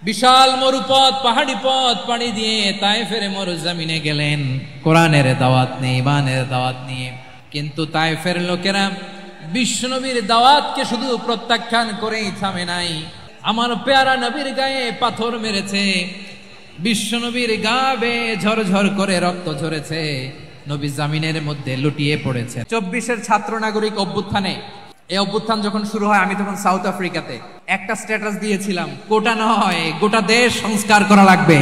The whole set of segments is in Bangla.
বিশাল মরুপথ, পাহাড়ি পথ পাড়ি দিয়ে তায়েফের মরুজমিনে গেলেন কোরআনের দাওয়াত নিয়ে, ইমানের দাওয়াত নিয়ে। কিন্তু তায়েফের লোকেরা বিশ্বনবীর দাওয়াতকে শুধু প্রত্যাখ্যান করেই থামে নাই, আমার পেয়ারা নবীর গায়ে পাথর মেরেছে, বিশ্বনবীর গা বেয়ে ঝরঝর করে রক্ত ঝরেছে, নবী জামিনের মধ্যে লুটিয়ে পড়েছে। 24-এর ছাত্র নাগরিক অভ্যুত্থানে, এই অভ্যুত্থান যখন শুরু হয় আমি তখন সাউথ আফ্রিকাতে একটা স্ট্যাটাস দিয়েছিলাম, কোটা নয় গোটা দেশ সংস্কার করা লাগবে।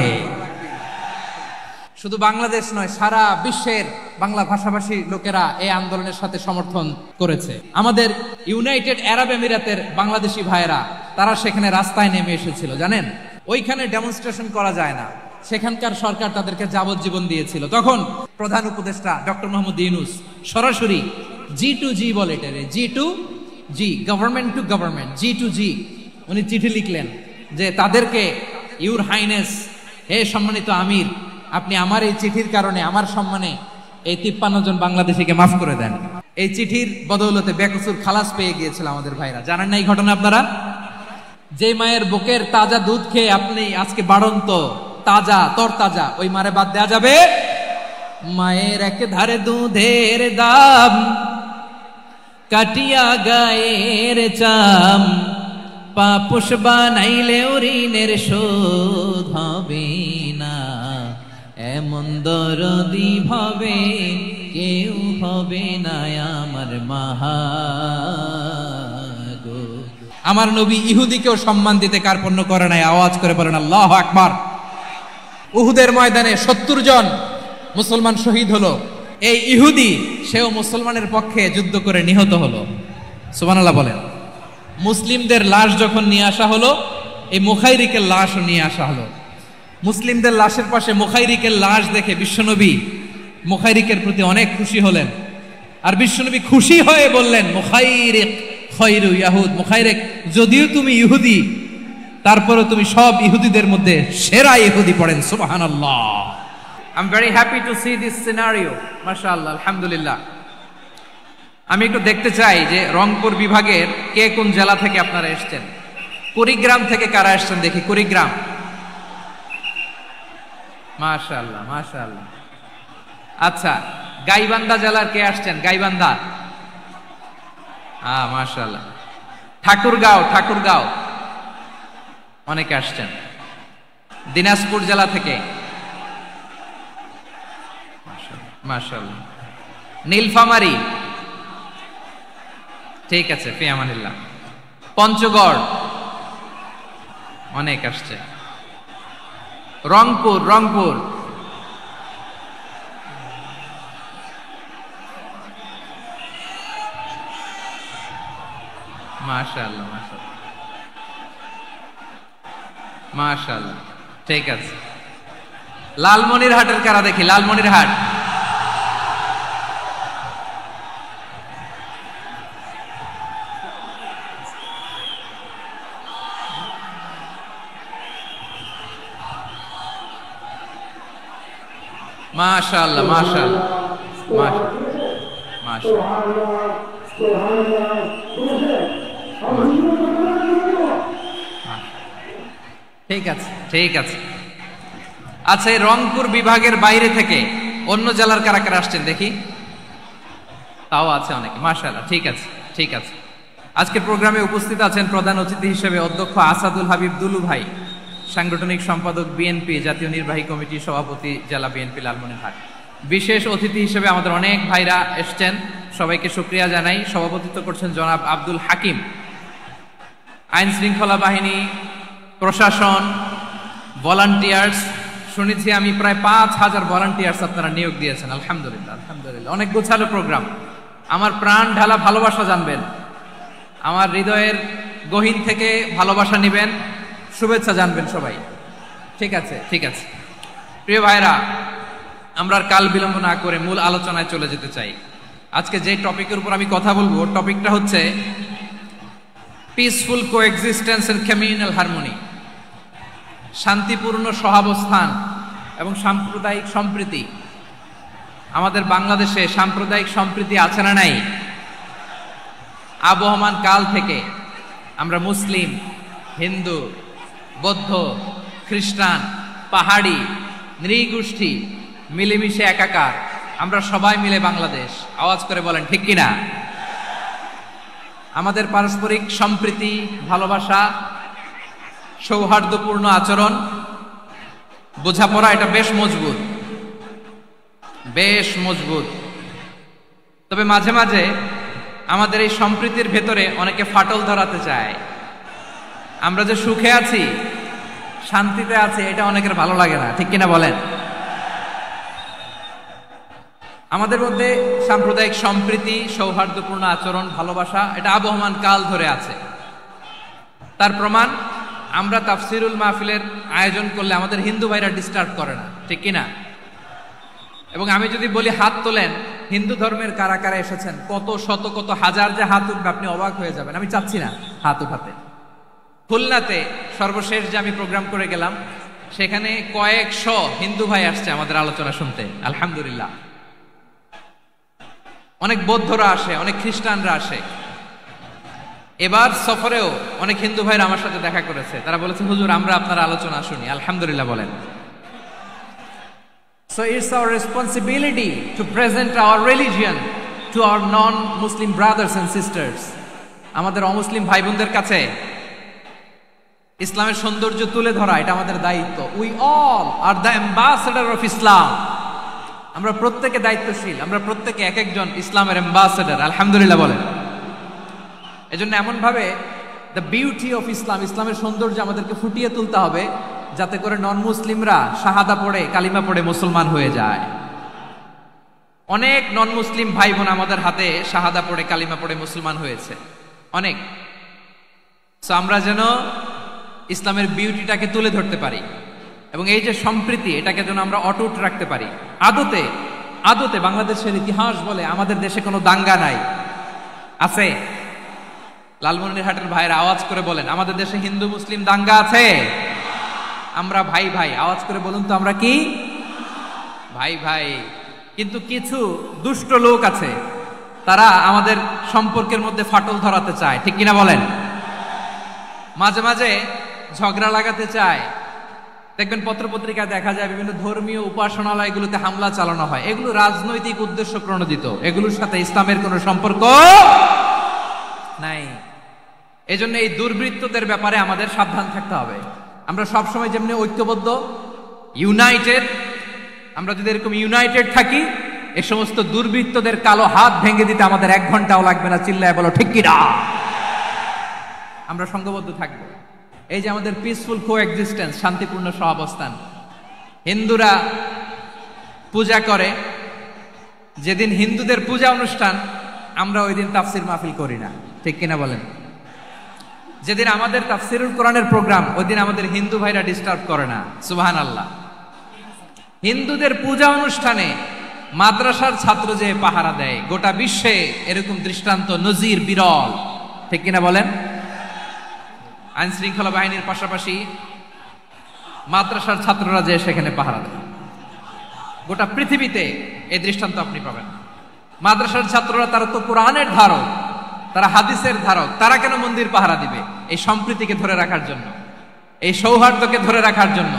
শুধু বাংলাদেশ নয়, সারা বিশ্বের বাংলা ভাষাভাষী লোকেরা এই আন্দোলনের সাথে সমর্থন করেছে। আমাদের ইউনাইটেড আরব আমিরাতের বাংলাদেশি ভাইয়েরা তারা সেখানে রাস্তায় নেমে এসেছিল, জানেন ওইখানে ডেমনস্ট্রেশন করা যায় না, সেখানকার সরকার তাদেরকে যাবজ্জীবন দিয়েছিল। তখন প্রধান উপদেষ্টা ডক্টর মোহাম্মদ ইউনূস সরাসরি G2G বলে, এটারে G2G, government to government, G2G, উনি চিঠি লিখলেন যে তাদেরকে, ইউর হাইনেস, হে সম্মানিত আমির, আপনি আমার এই চিঠির কারণে আমার সম্মানে এই 53 জন বাংলাদেশিকে মাফ করে দেন। এই চিঠির বদৌলতে বেকসুর খালাস পেয়ে গিয়েছিল আমাদের ভাইরা। জানেন না এই ঘটনা আপনারা? যে মায়ের বুকের তাজা দুধ খেয়ে আপনি আজকে বাড়ন্ত তাজা তরতাজা, ওই মারে বাদ দেয়া যাবে? মায়ের এক ধারে দুধের দাম, কাটিয়া গায়ের চাম, পাপুষ বানাইলেও ঋণের শোধ হবে না, এমন দরদি ভাবে কেউ হবে না আমার মাহাগো। আমার নবী ইহুদিকেও সম্মান দিতে কার্পণ্য করে নাই। আওয়াজ করে বলেন আল্লাহু আকবার। উহুদের ময়দানে 70 জন মুসলমান শহীদ হলো। এই ইহুদি সেও মুসলমানের পক্ষে যুদ্ধ করে নিহত হলো। সুবহানাল্লাহ বলেন। মুসলিমদের লাশ যখন নিয়ে আসা হলো, এই মুখাইরিকের লাশও নিয়ে আসা হলো। মুসলিমদের লাশের পাশে মুখাইরিকের লাশ দেখে বিশ্বনবী মুখাইরিকের প্রতি অনেক খুশি হলেন। আর বিশ্বনবী খুশি হয়ে বললেন, মুখাইরিক খৈরু ইয়াহুদ, মুখাইরিক যদিও তুমি ইহুদি, তারপরে তুমি সব ইহুদিদের মধ্যে সেরা ইহুদি। পড়েন সুবহানাল্লাহ। I'm very happy to see this scenario. মাশাআল্লাহ, আলহামদুলিল্লাহ। আমি একটু দেখতে চাই যে রংপুর বিভাগের কে কোন জেলা থেকে আপনারা এসেছেন। কুড়িগ্রাম থেকে কারা এসেছেন দেখি? কুড়িগ্রাম, মাশাআল্লাহ মাশাআল্লাহ। আচ্ছা, গাইবান্ধা জেলার কে আসছেন? গাইবান্ধা, মাশাআল্লাহ। ঠাকুরগাঁও অনেকে আসছেন। দিনাজপুর জেলা থেকে, মাশাআল্লাহ। নীলফামারী, ঠিক আছে, ফি আমানিল্লাহ। পঞ্চগড় অনেক আসছে। রংপুর মাশাআল্লাহ মাশাআল্লাহ, ঠিক আছে। লালমনিরহাটের কারা দেখি? লালমনিরহাট, মাশাআল্লাহ মাশাআল্লাহ মাশাআল্লাহ। ঠিক আছে ঠিক আছে। আচ্ছা, এই রংপুর বিভাগের বাইরে থেকে অন্য জেলার কারা কারা আসছেন দেখি? তাও আছে অনেকে, মাশাআল্লাহ, ঠিক আছে ঠিক আছে। আজকের প্রোগ্রামে উপস্থিত আছেন প্রধান অতিথি হিসেবে অধ্যক্ষ আসাদুল হাবিব দুলু ভাই, সাংগঠনিক সম্পাদক বিএনপি, জাতীয় নির্বাহী কমিটির সভাপতি, জেলা বিএনপি লালমনিরহাট। বিশেষ অতিথি হিসেবে আমাদের অনেক ভাইরা এসছেন, সবাইকে শুকরিয়া জানাই। সভাপতিত্ব করছেন জনাব আব্দুল হাকিম। আইন শৃঙ্খলা বাহিনী, প্রশাসন, ভলান্টিয়ার্স, শুনেছি আমি প্রায় 5000 ভলান্টিয়ার্স আপনারা নিয়োগ দিয়েছেন। আলহামদুলিল্লাহ আলহামদুলিল্লাহ, অনেক গোছালো প্রোগ্রাম। আমার প্রাণ ঢালা ভালোবাসা জানবেন, আমার হৃদয়ের গহীন থেকে ভালোবাসা নিবেন, শুভেচ্ছা জানবেন সবাই। ঠিক আছে ঠিক আছে। প্রিয় ভাইরা, আমরা আর কাল বিলম্ব না করে মূল আলোচনায় চলে যেতে চাই। আজকে যে টপিকের উপর আমি কথা বলবো, টপিকটা হচ্ছে peaceful coexistence and communal harmony, শান্তিপূর্ণ সহাবস্থান এবং সাম্প্রদায়িক সম্প্রীতি। আমাদের বাংলাদেশে সাম্প্রদায়িক সম্প্রীতি আছে না নাই? আবহমান কাল থেকে আমরা মুসলিম, হিন্দু, বৌদ্ধ, খ্রিস্টান, পাহাড়ি, নৃগোষ্ঠী মিলেমিশে একাকার, আমরা সবাই মিলে বাংলাদেশ। আওয়াজ করে বলেন ঠিক কিনা? আমাদের পারস্পরিক সম্প্রীতি, ভালোবাসা, সৌহার্দ্যপূর্ণ আচরণ, বোঝাপড়া, এটা বেশ মজবুত, বেশ মজবুত। তবে মাঝে মাঝে আমাদের এই সম্প্রীতির ভেতরে অনেকে ফাটল ধরাতে চায়। আমরা যে সুখে আছি, শান্তিতে আছি, এটা অনেকের ভালো লাগে না, ঠিক কিনা বলেন? আমাদের মধ্যে সাম্প্রদায়িক সম্প্রীতি, সৌহার্দ্যপূর্ণ আচরণ, ভালোবাসা, এটা আবহমান কাল ধরে আছে। তার প্রমাণ, আমরা তাফসিরুল মাহফিলের আয়োজন করলে আমাদের হিন্দু ভাইরা ডিস্টার্ব করে না, ঠিক কিনা? এবং আমি যদি বলি হাত তোলেন, হিন্দু ধর্মের কারা কারা এসেছেন, কত শত কত হাজার যে হাত উঠবে, আপনি অবাক হয়ে যাবেন। আমি চাচ্ছি না হাত উঠাতে। খুলনাতে সর্বশেষ যে আমি প্রোগ্রাম করে গেলাম, সেখানে কয়েকশো হিন্দু ভাই আসছে আমাদের আলোচনা শুনতে, আলহামদুলিল্লাহ। অনেক বৌদ্ধরা আসে, অনেক খ্রিস্টানরা আসে। এবার সফরেও অনেক হিন্দু ভাইরা আমার সাথে দেখা করেছে। তারা বলেছে, হুজুর আমরা আপনার আলোচনা শুনি, আলহামদুলিল্লাহ বলেন। So it's our responsibility to present our religion to our non-Muslim brothers and sisters. আমাদের অমুসলিম ভাই বোনদের কাছে ইসলামের সৌন্দর্য তুলে ধরা, এটা আমাদের দায়িত্ব। We all are the ambassador of Islam. আমরা প্রত্যেকে দায়িত্বশীল, আমরা প্রত্যেকে এক একজন ইসলামের অ্যাম্বাসেডর, আলহামদুলিল্লাহ বলেন। এজন্য এমন ভাবে দ্য বিউটি অফ ইসলাম, ইসলামের সৌন্দর্য আমাদেরকে ফুটিয়ে তুলতে হবে, যাতে করে নন মুসলিমরা শাহাদা পড়ে, কালিমা পড়ে মুসলমান হয়ে যায়। অনেক নন মুসলিম ভাই বোন আমাদের হাতে শাহাদা পড়ে, কালিমা পড়ে মুসলমান হয়েছে, অনেক। সো আমরা যেন ইসলামের বিউটিটাকে তুলে ধরতে পারি, এবং এই যে সম্প্রীতি, এটাকে যেন আমরা অটুট রাখতে পারি। আদতে আদতে বাংলাদেশের ইতিহাস বলে আমাদের দেশে কোনো দাঙ্গা নাই, আছে? লালমনিরহাটের ভাইরা আওয়াজ করে বলেন, আমাদের দেশে হিন্দু মুসলিম দাঙ্গা আছে? আমরা ভাই ভাই, আওয়াজ করে বলুন তো, আমরা কি ভাই ভাই? কিন্তু কিছু দুষ্ট লোক আছে, তারা আমাদের সম্পর্কের মধ্যে ফাটল ধরাতে চায়, ঠিক কিনা বলেন? মাঝে মাঝে ঝগড়া লাগাতে চায়। দেখবেন পত্রপত্রিকায় দেখা যায় বিভিন্ন ধর্মীয় উপাসনালয়গুলোতে হামলা চালানো হয়। এগুলো রাজনৈতিক উদ্দেশ্য প্রণোদিত, এগুলোর সাথে ইসলামের কোনো সম্পর্ক নাই। এজন্য এই দুর্বৃত্তদের ব্যাপারে আমাদের সাবধান থাকতে হবে। আমরা সবসময় যেমনি ঐক্যবদ্ধ, ইউনাইটেড, আমরা যদি এরকম ইউনাইটেড থাকি, এই সমস্ত দুর্বৃত্তদের কালো হাত ভেঙে দিতে আমাদের 1 ঘন্টাও লাগবে না। চিল্লায় বলো ঠিক কিনা? আমরা সংঘবদ্ধ থাকবো। এই যে আমাদের পিসফুল কোএক্সিস্টেন্স, শান্তিপূর্ণ সহাবস্থান। হিন্দুরা পূজা করে, যেদিন হিন্দুদের পূজা অনুষ্ঠান, আমরা ওই দিন তাফসির মাহফিল করি না, ঠিক কিনা বলেন? যেদিন আমাদের তাফসিরুল কোরআনের প্রোগ্রাম, ওই দিন আমাদের হিন্দু ভাইরা ডিস্টার্ব করে না, সুবহানাল্লাহ। হিন্দুদের পূজা অনুষ্ঠানে মাদ্রাসার ছাত্র যে পাহারা দেয়, গোটা বিশ্বে এরকম দৃষ্টান্ত নজির বিরল, ঠিক কিনা বলেন? আইন শৃঙ্খলা বাহিনীর পাশাপাশি মাদ্রাসার ছাত্ররা যে সেখানে পাহারা দেয়, গোটা পৃথিবীতে এই দৃষ্টান্ত আপনি পাবেন। মাদ্রাসার ছাত্ররা, তারা তো কোরআনের ধারক, তারা হাদিসের ধারক, তারা কেন মন্দির পাহারা দিবে? এই সম্প্রীতিকে ধরে রাখার জন্য, এই সৌহার্দ্যকে ধরে রাখার জন্য,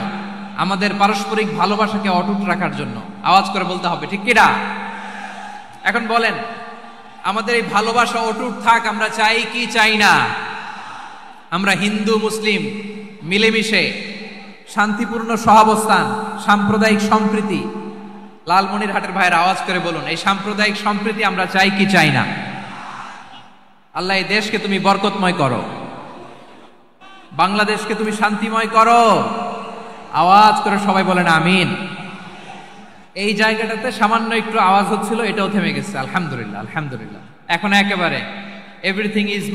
আমাদের পারস্পরিক ভালোবাসাকে অটুট রাখার জন্য। আওয়াজ করে বলতে হবে ঠিক কিনা? এখন বলেন, আমাদের এই ভালোবাসা অটুট থাক, আমরা চাই কি চাই না? আমরা হিন্দু মুসলিম মিলেমিশে শান্তিপূর্ণ সহাবস্থান, সাম্প্রদায়িক সম্প্রীতি, লালমনিরহাটের ভাইয়ের আওয়াজ করে বলুন, এই সাম্প্রদায়িক সম্প্রীতি আমরা চাই কি চাই না? আল্লাহ এই দেশকে তুমি বরকতময় করো, বাংলাদেশকে তুমি শান্তিময় করো। আওয়াজ করে সবাই বলেন আমিন। এই জায়গাটাতে সামান্য একটু আওয়াজ হচ্ছিল, এটাও থেমে গেছে, আলহামদুলিল্লাহ আলহামদুলিল্লাহ। এখন একেবারে everything is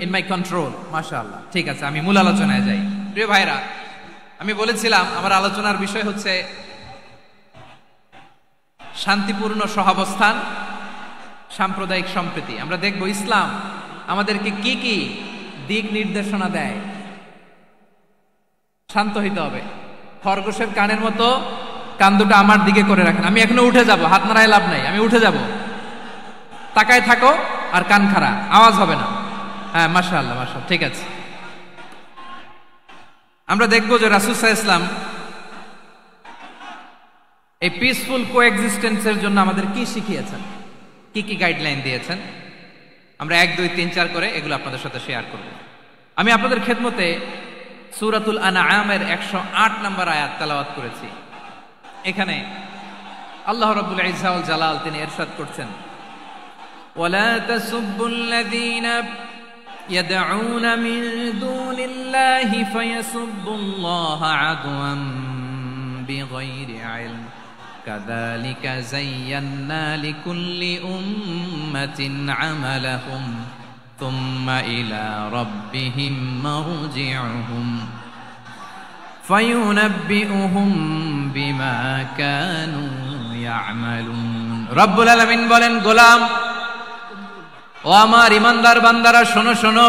in my control, মাশাআল্লাহ। ঠিক আছে, আমি মূল আলোচনায় যাই। প্রিয় ভাইরা, আমি বলেছিলাম আমার আলোচনার বিষয় হচ্ছে শান্তিপূর্ণ সহাবস্থান, সাম্প্রদায়িক সম্প্রীতি। আমরা দেখব ইসলাম আমাদেরকে কি কি দিক নির্দেশনা দেয়। শান্ত হইতে হবে, খরগোশের কানের মতো কান দুটো আমার দিকে করে রাখেন। আমি এখনো উঠে যাব, হাত নাড়ায় লাভ নাই, আমি উঠে যাব। তাকায় থাকো আর কান খাড়া, আওয়াজ হবে না। হ্যাঁ, মাশাআল্লাহ মাশাআল্লাহ, ঠিক আছে। আমরা দেখব যে রাসূল সাল্লাল্লাহু আলাইহি ওয়াসাল্লাম এই পিসফুল কোএক্সিস্টেন্সের জন্য আমাদের কি শিখিয়েছেন, কি কি গাইডলাইন দিয়েছেন। আমরা 1, 2, 3, 4 করে এগুলো আপনাদের সাথে শেয়ার করব। আমি আপনাদের খেদমতে সূরাতুল আনআমের 108 নম্বর আয়াত তেলাওয়াত করেছি। এখানে আল্লাহ রাব্বুল ইজ্জা ওয়াল জালাল তিনি ইরশাদ করছেন, ওয়ালা তাসুব্বুল্লাযীনা ইয়াদউনা মিন দুনিল্লাহি ফায়াসুব্বুল্লাহা আদওয়ান বিগাইরি ইলম কাযালিকা যায়্যান্না লিকুল্লি উম্মাতিন আমালাহুম থুম্মা ইলা রাব্বিহিম মারজিউহুম ফায়ুনাব্বিউহুম বিমা কানু ইয়ামালুন। রব্বুল আলামিন বলেন, গোলাম ও আমার ইমানদার বান্দারা শোনো শোনো,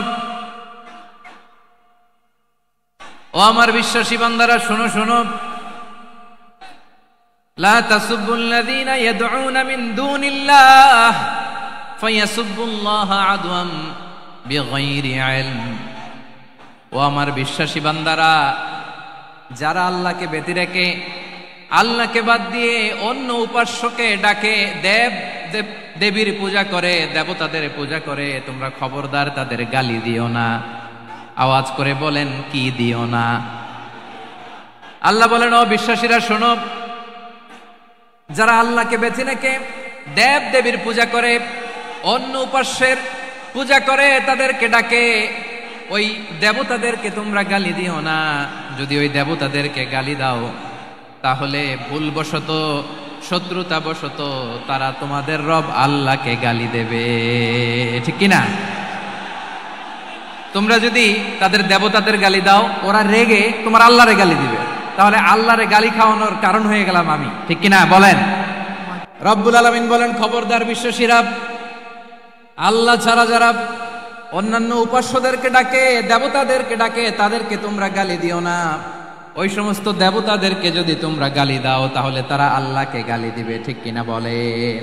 ও আমার বিশ্বাসী বান্দারা শোনো শোনো, লা তাসুব্বুল্লাযীনা ইয়াদউনা মিন দুনিল্লাহ ফায়াসুব্বুল্লাহা আদওয়াম বিগাইরি ইলম। ও আমার বিশ্বাসী বান্দারা, যারা আল্লাহকে ব্যতি রেখে, আল্লাহকে বাদ দিয়ে অন্য উপাস্যকে ডাকে, দেবীর পূজা করে, দেবতাদের পূজা করে, তোমরা খবরদার তাদের গালি দিও না। আওয়াজ করে বলেন, কি দিও না? আল্লাহ বলেন, ও বিশ্বাসীরা শোনো, যারা আল্লাহকে বেছে রেখে দেব দেবীর পূজা করে, অন্য উপাস্যের পূজা করে, তাদেরকে ডাকে, ওই দেবতাদেরকে তোমরা গালি দিও না। যদি ওই দেবতাদেরকে গালি দাও তাহলে ভুলবশত, শত্রুতাবশত তারা তোমাদের রব আল্লাহকে গালি দেবে, ঠিক কিনা? তোমরা যদি তাদের দেবতাদের গালি দাও, ওরা রেগে তোমার আল্লাহরে গালি দিবে, তাহলে আল্লাহরে গালি খাওয়ানোর কারণ হয়ে গেলাম আমি, ঠিক কিনা বলেন? রব্বুল আলামিন বলেন, খবরদার বিশ্বাসীরা, আল্লাহ ছাড়া যারা অন্যান্য উপাস্যদেরকে ডাকে, দেবতাদেরকে ডাকে, তাদেরকে তোমরা গালি দিও না। ওই সমস্ত দেবতাদেরকে যদি তোমরা গালি দাও তাহলে তারা আল্লাহকে গালি দিবে, ঠিক কিনা বলেন?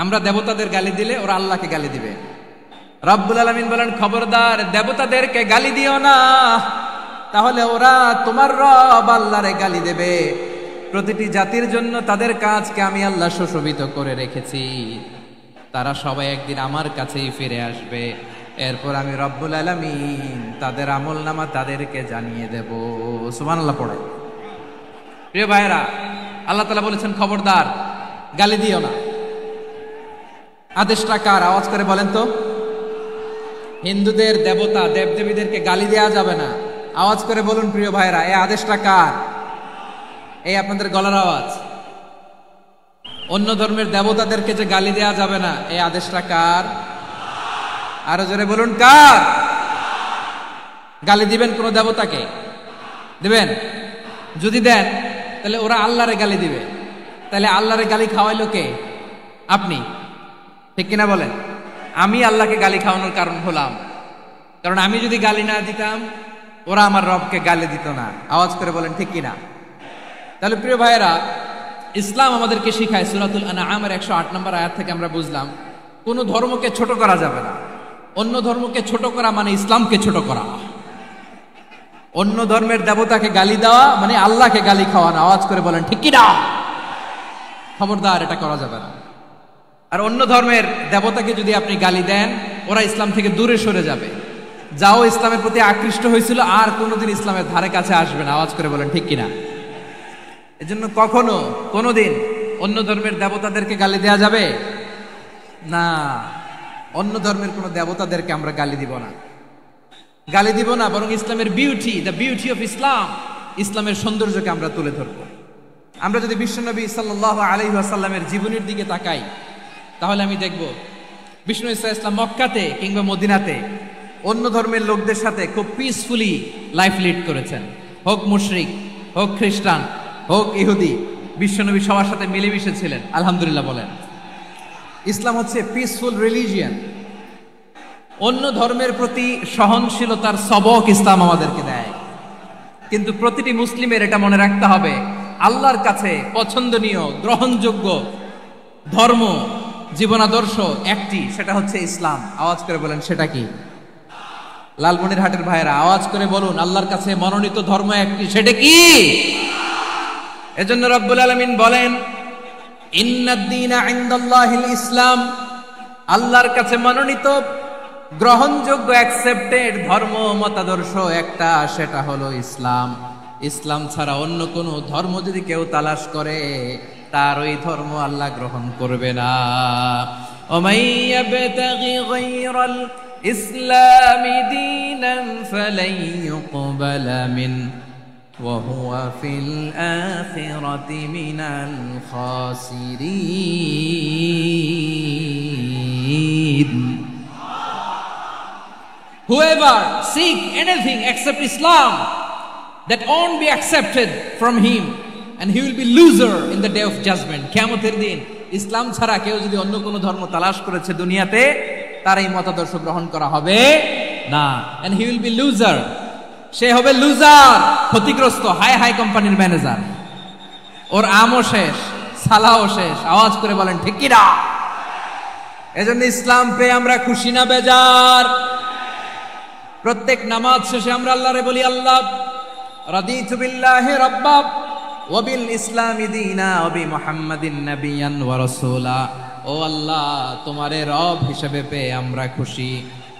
আমরা দেবতাদের গালি দিলে ওরা আল্লাহকে গালি দিবে। রব্বুল আলামিন বলেন, খবরদার দেবতাদেরকে গালি দিও না, তাহলে ওরা তোমার রব আল্লাহরে গালি দেবে। প্রতিটি জাতির জন্য তাদের কাজকে আমি আল্লাহ সুশোভিত করে রেখেছি, তারা সবাই একদিন আমার কাছেই ফিরে আসবে। এরপর আমি রব্বুল আলামিন তাদের আমলনামা তাদেরকে জানিয়ে দেব। সুবহানাল্লাহ পড়ে। প্রিয় ভাইরা, আল্লাহ তাআলা বলেছেন, খবরদার গালি দিও না। আদেশটা কার? আওয়াজ করে বলেন তো। হিন্দুদের দেবতা দেবদেবীদেরকে গালি দেওয়া যাবে না। আওয়াজ করে বলুন প্রিয় ভাইরা, এই আদেশটা কার? এই আপনাদের গলার আওয়াজ। অন্য ধর্মের দেবতাদেরকে যে গালি দেওয়া যাবে না, এই আদেশটা কার? আরো জোরে বলুন, কার? গালি দিবেন কোন দেবতাকে? দিবেন? যদি দেন তাহলে ওরা আল্লাহরে গালি দিবে, তাহলে আল্লাহরে গালি খাওয়াইলো কে? আপনি, ঠিক কিনা বলেন? আমি আল্লাহকে গালি খাওয়ানোর কারণ হলাম, কারণ আমি যদি গালি না দিতাম ওরা আমার রবকে গালি দিত না। আওয়াজ করে বলেন, ঠিক কিনা? তাহলে প্রিয় ভাইয়েরা, ইসলাম আমাদেরকে শিখায়, সূরাতুল আনআমের 108 নম্বর আয়াত থেকে আমরা বুঝলাম, কোন ধর্মকে ছোট করা যাবে না। অন্য ধর্মকে ছোট করা মানে ইসলামকে ছোট করা। অন্য ধর্মের দেবতাকে গালি দেওয়া মানে আল্লাহকে গালি খাওয়ানো। আওয়াজ করে বলেন, ঠিক কিনা? খবরদার, এটা করা যাবে না। আর অন্য ধর্মের দেবতাকে যদি আপনি গালি দেন, ওরা ইসলাম থেকে দূরে সরে যাবে। যাও ইসলামের প্রতি আকৃষ্ট হয়েছিল আর কোনোদিন ইসলামের ধারে কাছে আসবে না। আওয়াজ করে বলেন, ঠিক কিনা? এজন্য কখনো কোনোদিন অন্য ধর্মের দেবতাদেরকে গালি দেয়া যাবে না। অন্য ধর্মের কোন দেবতাদেরকে আমরা গালি দিব না, গালি দিব না, বরং ইসলামের beauty, the beauty of Islam, ইসলামের সৌন্দর্যকে আমরা তুলে ধরবো। আমরা যদি বিশ্বনবী সাল্লাল্লাহু আলাইহি ওয়াসাল্লামের জীবনের দিকে তাকাই, তাহলে আমি দেখব বিষ্ণু ইসলাম মক্কাতে কিংবা মদিনাতে অন্য ধর্মের লোকদের সাথে খুব পিসফুলি লাইফ লিড করেছেন। হোক মুশরিক, হোক খ্রিস্টান, হোক ইহুদি, বিশ্বনবী সবার সাথে মিলেমিশে ছিলেন। আলহামদুলিল্লাহ বলেন। ইসলাম হচ্ছে পিসফুল রিলিজিয়ান। অন্য ধর্মের প্রতি সহনশীলতার সবক ইসলাম আমাদেরকে দেয়। কিন্তু প্রতিটি মুসলিমের এটা মনে রাখতে হবে, আল্লাহর কাছে পছন্দনীয় গ্রহণযোগ্য ধর্ম, জীবনাদর্শ একটি, সেটা হচ্ছে ইসলাম। আওয়াজ করে বলেন, সেটা কি? লালমনিরহাটের ভাইয়েরা আওয়াজ করে বলুন, আল্লাহর কাছে মনোনীত ধর্ম একটি, সেটা কি? এজন্য রব্বুল আলামিন বলেন, ইন্নাদ-দীনা ইনদাল্লাহিল ইসলাম, আল্লাহর কাছে মনোনীত গ্রহণযোগ্য অ্যাকসেপ্টেড ধর্ম মতাদর্শ একটা, সেটা হলো ইসলাম। ইসলাম ছাড়া অন্য কোনো ধর্ম যদি কেউ তালাশ করে, তার ওই ধর্ম আল্লাহ গ্রহণ করবে না। ওমাই ইয়াবতাগি গায়রাল ইসলামি দীনান ফালাই ইউকবালা মিন ওয়া হুয়া ফিল আখিরাতি মিনাল খাসিরিন। Whoever seek anything except Islam, that won't be accepted from him, and he will be loser in the day of judgment. কিয়ামতের দিন ইসলাম ছাড়া কেউ যদি অন্য কোনো ধর্ম তালাশ করেছে দুনিয়াতে, তার এই মতাদর্শ গ্রহণ করা হবে না, and he will be loser, সে হবে লুজার, ক্ষতিগ্রস্ত। হাই হাই কোম্পানির ম্যানেজার, ওর আমও শেষ, সালাও শেষ। আওয়াজ করে বলেন ঠিক কি না? এজন্য ইসলাম পেয়ে আমরা খুশি না বেজার? প্রত্যেক নামাজ শেষে আমরা আল্লাহরে বলি, আল্লাহ রাদিতু বিল্লাহি রাব্বা ওয়া বিল ইসলামি দীনা ওয়া বি মুহাম্মাদিন নাবিয়ান ওয়া রাসূলা। ও আল্লাহ, তোমারে রব হিসেবে পেয়ে আমরা খুশি।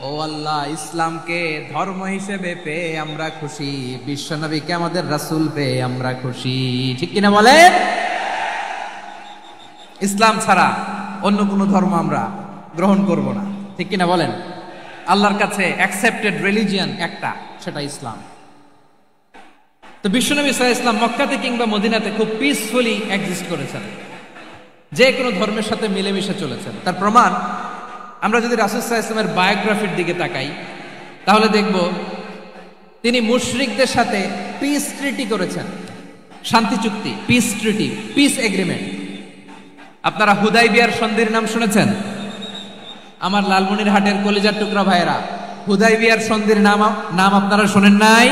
ও আল্লাহ, ইসলামকে ধর্ম হিসেবে পেয়ে আমরা খুশি। বিশ্বনবীকে আমাদের রাসূল পেয়ে আমরা খুশি। ঠিক কিনা বলেন? ইসলাম ছাড়া অন্য কোনো ধর্ম আমরা গ্রহণ করব না। ঠিক কিনা বলেন? আল্লাহর কাছে অ্যাকসেপ্টেড রিলিজিয়ন একটা, সেটা ইসলাম। তো বিশ্বনবী সাল্লাল্লাহু আলাইহি ওয়াসাল্লাম মক্কাতে কিংবা মদিনাতে খুব পিসফুলি এক্সিস্ট করেছেন, যে কোনো ধর্মের সাথে মিলেমিশে চলেছেন। তার প্রমাণ আমরা যদি রাসূল সাল্লাল্লাহু আলাইহি ওয়াসাল্লামের বায়োগ্রাফির দিকে তাকাই, তাহলে দেখব তিনি মুশরিকদের সাথে পিস ট্রিটি করেছেন, শান্তি চুক্তি, পিস ট্রিটি, পিস এগ্রিমেন্ট। আপনারা হুদাইবিয়ার সন্ধির নাম শুনেছেন? আমার লালমনিরহাটের কলিজার টুকরা ভাইয়েরা, হুদাইবিয়ার সন্ধির নাম আপনারা শোনেন নাই?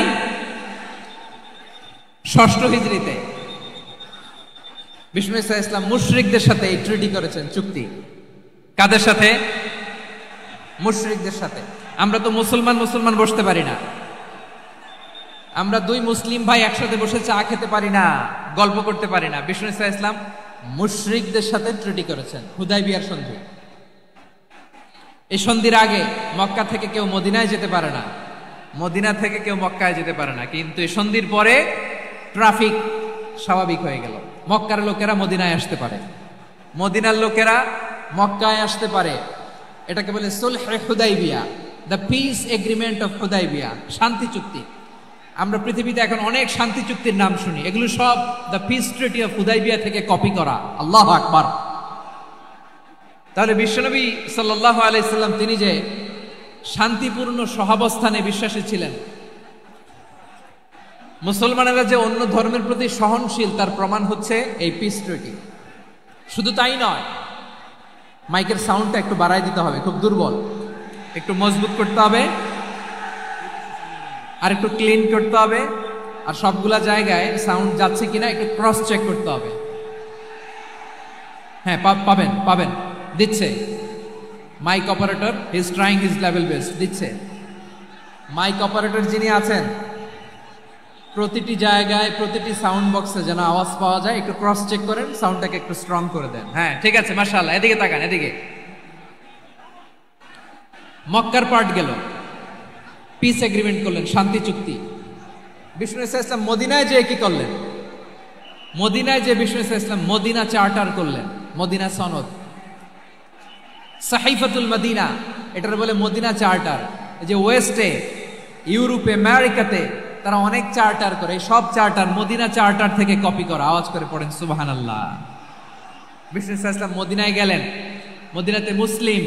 6ষ্ঠ হিজরিতে বিষ্ণু ইসা ইসলাম মুশরিকদের সাথে এই ট্রিটি করেছেন, চুক্তি। কাদের সাথে? মুশরিকদের সাথে। আমরা তো মুসলমান বসতে পারি না, আমরা দুই মুসলিম ভাই একসাথে বসে চা খেতে পারি না, গল্প করতে পারি না। বিষ্ণু ইসা ইসলাম মুশরিকদের সাথে ট্রিটি করেছেন, হুদাইবিয়ার সন্ধি। এই সন্ধির আগে মক্কা থেকে কেউ মদিনায় যেতে পারে না, মদিনা থেকে কেউ মক্কায় যেতে পারে না। কিন্তু এই সন্ধির পরে ট্রাফিক স্বাভাবিক হয়ে গেল। মক্কার লোকেরা মদিনায় আসতে পারে, মদিনার লোকেরা মক্কায় আসতে পারে। এটাকে বলে সুলহে হুদাইবিয়া, the peace agreement of Hudaibiya, শান্তি চুক্তি। আমরা পৃথিবীতে এখন অনেক শান্তি চুক্তির নাম শুনি, এগুলো সব the piece treaty of Hudaibiya থেকে কপি করা। আল্লাহু আকবার। তাহলে বিশ্বনবী সাল্লাল্লাহু আলাইহি সাল্লাম তিনি যে শান্তিপূর্ণ সহাবস্থানে বিশ্বাসী ছিলেন, মুসলমানেরা যে অন্য ধর্মের প্রতি সহনশীল, তার প্রমাণ হচ্ছে এই পিস ট্রিটি। শুধু তাই নয়, মাইকের সাউন্ডটা একটু বাড়াই দিতে হবে, খুব দুর্বল, একটু মজবুত করতে হবে, আর একটু ক্লিন করতে হবে, আর সবগুলা জায়গায় সাউন্ড যাচ্ছে কিনা একটু ক্রস চেক করতে হবে। হ্যাঁ, পাবেন দিচ্ছে mike operator, he is trying his level best, দিচ্ছে। মাইক অপারেটর যিনি আছেন, প্রতিটি জায়গায় প্রতিটি সাউন্ড বক্সে যেন আওয়াজ পাওয়া যায়, একটু ক্রস চেক করেন, সাউন্ডটাকে একটু স্ট্রং করে দেন। হ্যাঁ, ঠিক আছে, মাশাআল্লাহ। এদিকে তাকান, এদিকে। মক্কার পার্ট গেল, পিস এগ্রিমেন্ট করলেন, শান্তি চুক্তি। বিষ্ণু ইসলাম মদিনায় যে কি করলেন? মদিনায় যে বিষ্ণু ইসলাম মদিনা চার্টার করলেন, মদিনা সনদ, সাহিফাতুল মদিনা, এটার বলে মদিনা চার্টার। যে ওয়েস্টে, ইউরোপে, আমেরিকাতে তারা অনেক চার্টার করে, সব চার্টার মদিনা চার্টার থেকে কপি করা। আওয়াজ করে পড়েন সুবহানাল্লাহ। বিষ্ণু ইসলাম মদিনায় গেলেন, মদিনাতে মুসলিম,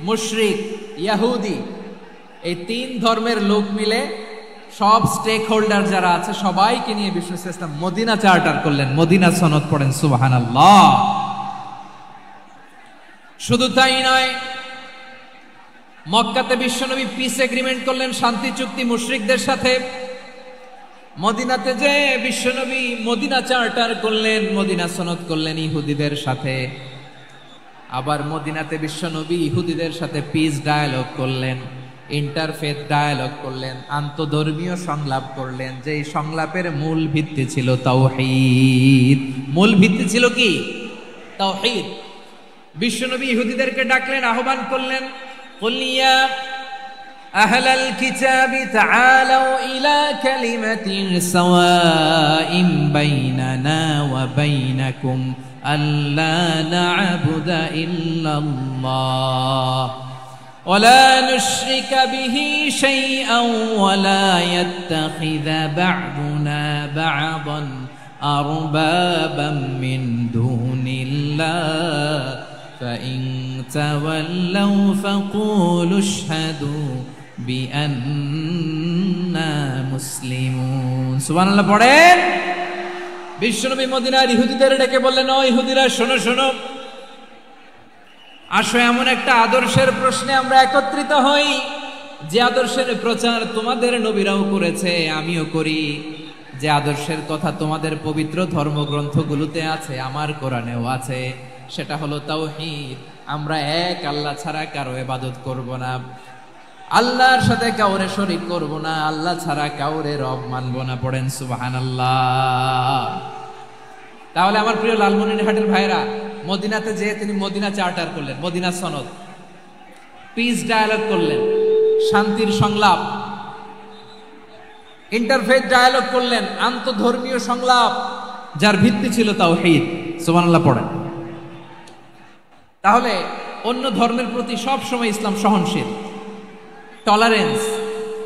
মুশরিক, ইয়াহুদি, এই 3 ধর্মের লোক মিলে সব স্টেক হোল্ডার যারা আছে সবাইকে নিয়ে বিষ্ণু ইসলাম মদিনা চার্টার করলেন, মদিনা সনদ। পড়েন সুবহানাল্লাহ। শুধু তাই নয়, মক্কাতে বিশ্বনবী পিস এগ্রিমেন্ট করলেন, শান্তি চুক্তি মুশরিকদের সাথে। মদিনাতে যে বিশ্বনবী মদিনা চার্টার করলেন, মদিনা সনদ করলেন ইহুদিদের সাথে। আবার মদিনাতে বিশ্বনবী ইহুদিদের সাথে পিস ডায়ালগ করলেন। ইন্টারফেথ ডায়ালগ করলেন, আন্তধর্মীয় সংলাপ করলেন, যে সংলাপের মূল ভিত্তি ছিল তাওহীদ। মূল ভিত্তি ছিল কি? তাওহীদ। বিশ্বনবী ইহুদিদেরকে ডাকলেন, আহ্বান করলেন, কুল ইয়া আহলাল কিতাবি তাআলাউ ইলা কালিমাতিন সাওয়াইন বাইনানা ওয়া বাইনাকুম আল্লা না'বুদা ইল্লাল্লাহ ولا نشرك به شيئا ولا يتخذ بعضنا بعضا أربابا من دون الله فإن تولوا فقولوا اشهدوا بأننا مسلمون سبحان الله পড়েন। বিশ্বনবী মদিনার ইহুদিদের ডেকে বললেন, ও ইহুদিরা শোনো শোনো, আসো এমন একটা আদর্শের প্রশ্নে আমরা একত্রিত হই যে আদর্শের প্রচার তোমাদের নবীরাও করেছে, আমিও করি, যে আদর্শের কথা তোমাদের পবিত্র ধর্মগ্রন্থগুলোতে আছে, আমার কোরআনেও আছে, সেটা হলো তাওহীদ। আমরা এক আল্লাহ ছাড়া কারো ইবাদত করব না, আল্লাহর সাথে কাউরে শরীক করব না, আল্লাহ ছাড়া কাউরে রব মানব না। পড়েন সুবহানাল্লাহ। তাহলে আমার প্রিয় লালমনিরহাটের ভাইরা, মদিনাতে যেয়ে তিনি মদিনা চার্টার করলেন, মদিনা সনদ, পিস ডায়ালগ করলেন, শান্তির সংলাপ, ইন্টারফেথ ডায়ালগ করলেন, আন্তধর্মীয় সংলাপ, যার ভিত্তি ছিল তাওহীদ। সুবহানাল্লাহ পড়েন। তাহলে অন্য ধর্মের প্রতি সব সময় ইসলাম সহনশীল, টলারেন্স।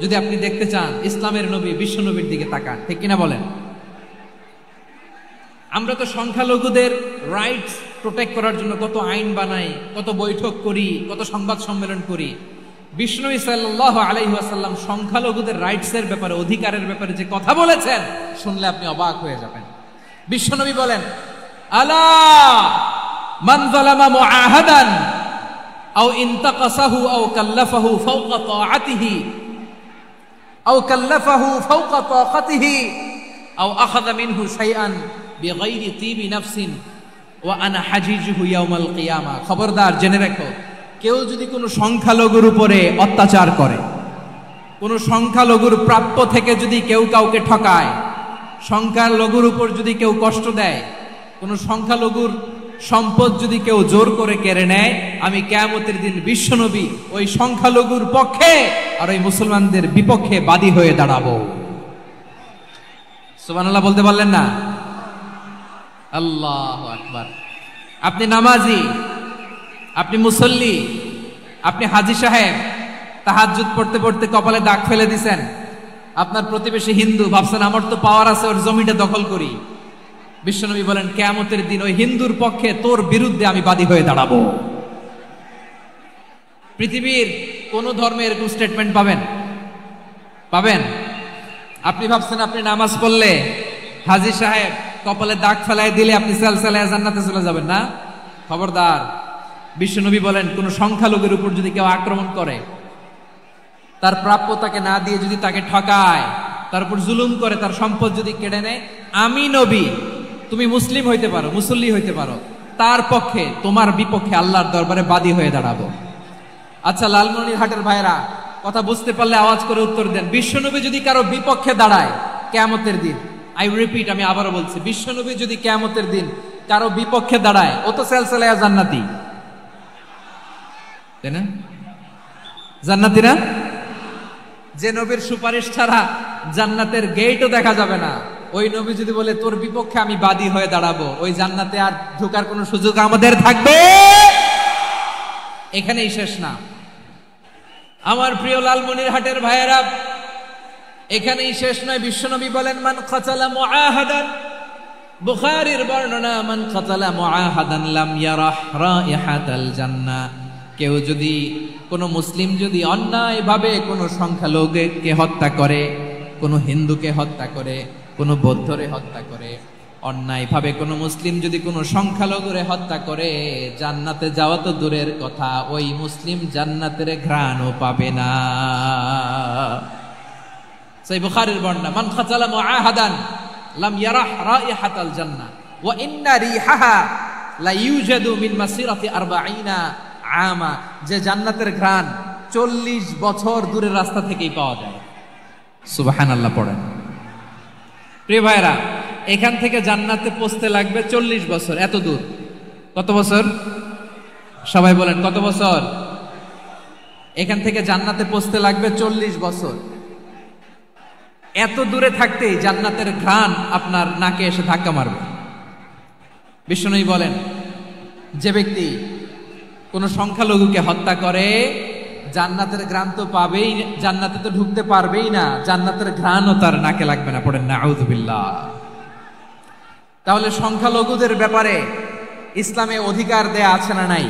যদি আপনি দেখতে চান ইসলামের নবী বিশ্ব নবীর দিকে তাকান, ঠিক কিনা বলেন? আমরা তো সংখ্যালঘুদের রাইটস প্রোটেক্ট করার জন্য কত আইন বানাই, কত বৈঠক করি, কত সংবাদ সম্মেলন করি। বিষ্ণু সাল্লাল্লাহু আলাইহি ওয়াসাল্লাম সংখ্যালঘুদের রাইটসের ব্যাপারে, অধিকারের ব্যাপারে যে কথা বলেছেন, শুনলে আপনি অবাক হয়ে যাবেন। বিশ্বনবী বলেন, আলা মান যালামা মুআহাদান আও ইনতাকাসাহু আও কাল্লাফাহু ফাওকা তাআতিহি আও কাল্লাফাহু ফাওকা তাকাতিহি আও আখাযা মিনহু শাইআন বিগাইরি তিবি নাফসিন ওয়া আনা হাজিজুহু ইয়াউমাল কিয়ামা। খবরদার, জেনে রাখো, কেউ যদি কোনো সংখ্যালঘুর উপরে অত্যাচার করে, কোনো সংখ্যালঘুর প্রাপ্য থেকে যদি কেউ কাউকে ঠকায়, সংখ্যালঘুর উপর যদি কেউ কষ্ট দেয়, কোনো সংখ্যালঘুর সম্পদ যদি কেউ জোর করে কেড়ে নেয়, আমি কিয়ামতের দিন বিশ্বনবী ওই সংখ্যালঘুর পক্ষে আর ওই মুসলমানদের বিপক্ষে বাদী হয়ে দাঁড়াবো। সুবহানাল্লাহ বলতে পারলেন না? আল্লাহু আকবার। আপনি নামাজি, আপনি মুসল্লি, আপনি হাজী সাহেব, তাহাজ্জুদ পড়তে পড়তে কপালে দাগ ফেলে দিছেন, আপনার প্রতিবেশী হিন্দু, ভাবছেন আমার তো পাওয়ার আছে, ওর জমিটা দখল করি। বিশ্বনবী বলেন, কিয়ামতের দিন ওই হিন্দুর পক্ষে তোর বিরুদ্ধে আমি বাদী হয়ে দাঁড়াবো। পৃথিবীর কোন ধর্মে এরকম স্টেটমেন্ট পাবেন? পাবেন? আপনি ভাবছেন আপনি নামাজ পড়লে হাজী সাহেব কপালে দাগ ফেলায় দিলে আপনি সালসালায়ে জান্নাতে চলে যাবেন না? খবরদার। বিশ্বনবী বলেন, কোন সংখ্যালঘুর উপর যদি কেউ আক্রমণ করে, তার প্রাপ্য তাকে না দিয়ে যদি তাকে ঠকায়, তার উপর জুলুম করে, তার সম্পদ যদি কেড়ে নেয়, আমি নবী, তুমি মুসলিম হইতে পারো, মুসল্লি হইতে পারো, তার পক্ষে, তোমার বিপক্ষে আল্লাহর দরবারে বাদী হয়ে দাঁড়াবো। আচ্ছা লালমনিরহাটের ভাইরা, কথা বুঝতে পারলে আওয়াজ করে উত্তর দেন। বিশ্বনবী যদি কারো বিপক্ষে দাঁড়ায় কিয়ামতের দিন, আই রিপিট, আমি আবারও বলছি, বিশ্বনবী যদি কিয়ামতের দিন কারো বিপক্ষে দাঁড়ায়, ও তো সালসালায়ে জান্নাতি, তাই না? জান্নাতি না? যে নবীর সুপারিশ ছাড়া জান্নাতের গেটও দেখা যাবে না, ওই নবী যদি বলে তোর বিপক্ষে আমি বাদী হয়ে দাঁড়াবো, ওই জান্নাতে আর ঢোকার কোনো সুযোগ আমাদের থাকবে? এখানেই শেষ না আমার প্রিয় লালমনিরহাটের ভাইয়েরা, এখানেই শেষ নয়। বিশ্বনবী বলেন, মান কাতালা মুআহাদান, বুখারীর বর্ণনা, মান কাতালা মুআহাদান লাম ইয়ারাহ রাইহাতাল জান্নাহ। কেউ যদি, কোন মুসলিম যদি অন্যায়ভাবে কোন সংখ্যালঘুকে হত্যা করে, কোন হিন্দুকে হত্যা করে, কোন বৌদ্ধরে হত্যা করে, অন্যায়ভাবে কোন মুসলিম যদি কোন সংখ্যালঘুরে হত্যা করে, জান্নাতে যাওয়া তো দূরের কথা, ওই মুসলিম জান্নাতের ঘ্রাণও পাবে না। সেই বুখারীর বর্ণনা, মান কাতালা মুআহাদান লাম ইয়ারাহ রাইহাতাল জান্নাহ ওয়া ইন্না রিহাহা লা ইউজাদু মিন মাসিরাতি 40 আমা। যে জান্নাতের ঘ্রাণ 40 বছর দূরের রাস্তা থেকেই পাওয়া যায়। সুবহানাল্লাহ পড়েন। প্রিয় ভাইরা, এখান থেকে জান্নাতে পৌঁছতে লাগবে 40 বছর। এত দূর। কত বছর? সবাই বলেন কত বছর? এখান থেকে জান্নাতে পৌঁছতে লাগবে 40 বছর। এত দূরে থাকতেই জান্নাতের ঘ্রাণ আপনার নাকে এসে ধাক্কা মারবে। বিষ্ণুই বলেন, যে ব্যক্তি কোন সংখ্যালঘুকে হত্যা করে জান্নাতের ঘ্রাণ তো পাবেই, জান্নাতে তো ঢুকতে পারবেই না, জান্নাতের ঘ্রাণও তার নাকে লাগবে না। পড়েন না আউযুবিল্লাহ। তাহলে সংখ্যালঘুদের ব্যাপারে ইসলামে অধিকার দেয়া আছে না নাই?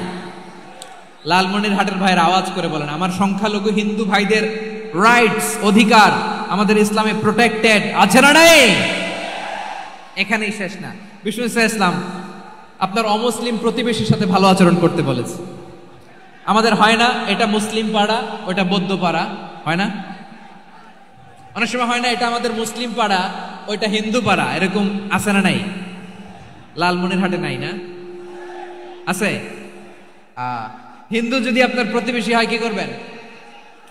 লালমনিরহাটের ভাইয়ের আওয়াজ করে বলেন, আমার সংখ্যালঘু হিন্দু ভাইদের রাইটস, অধিকার আমাদের ইসলামে প্রোটেক্টেড আছে না নাই? এখানেই শেষ না। বিষ্ণু ইসলাম আপনার অমুসলিম প্রতিবেশীর সাথে ভালো আচরণ করতে বলেছে। আমাদের হয় না এটা মুসলিম পাড়া, ওটা বৌদ্ধ পাড়া, হয় না? অনেক সময় হয় না এটা আমাদের মুসলিম পাড়া, ওইটা হিন্দু পাড়া, এরকম আছে না নাই? লালমনিরহাটে নাই না? আছে? হিন্দু যদি আপনার প্রতিবেশী হয় কি করবেন?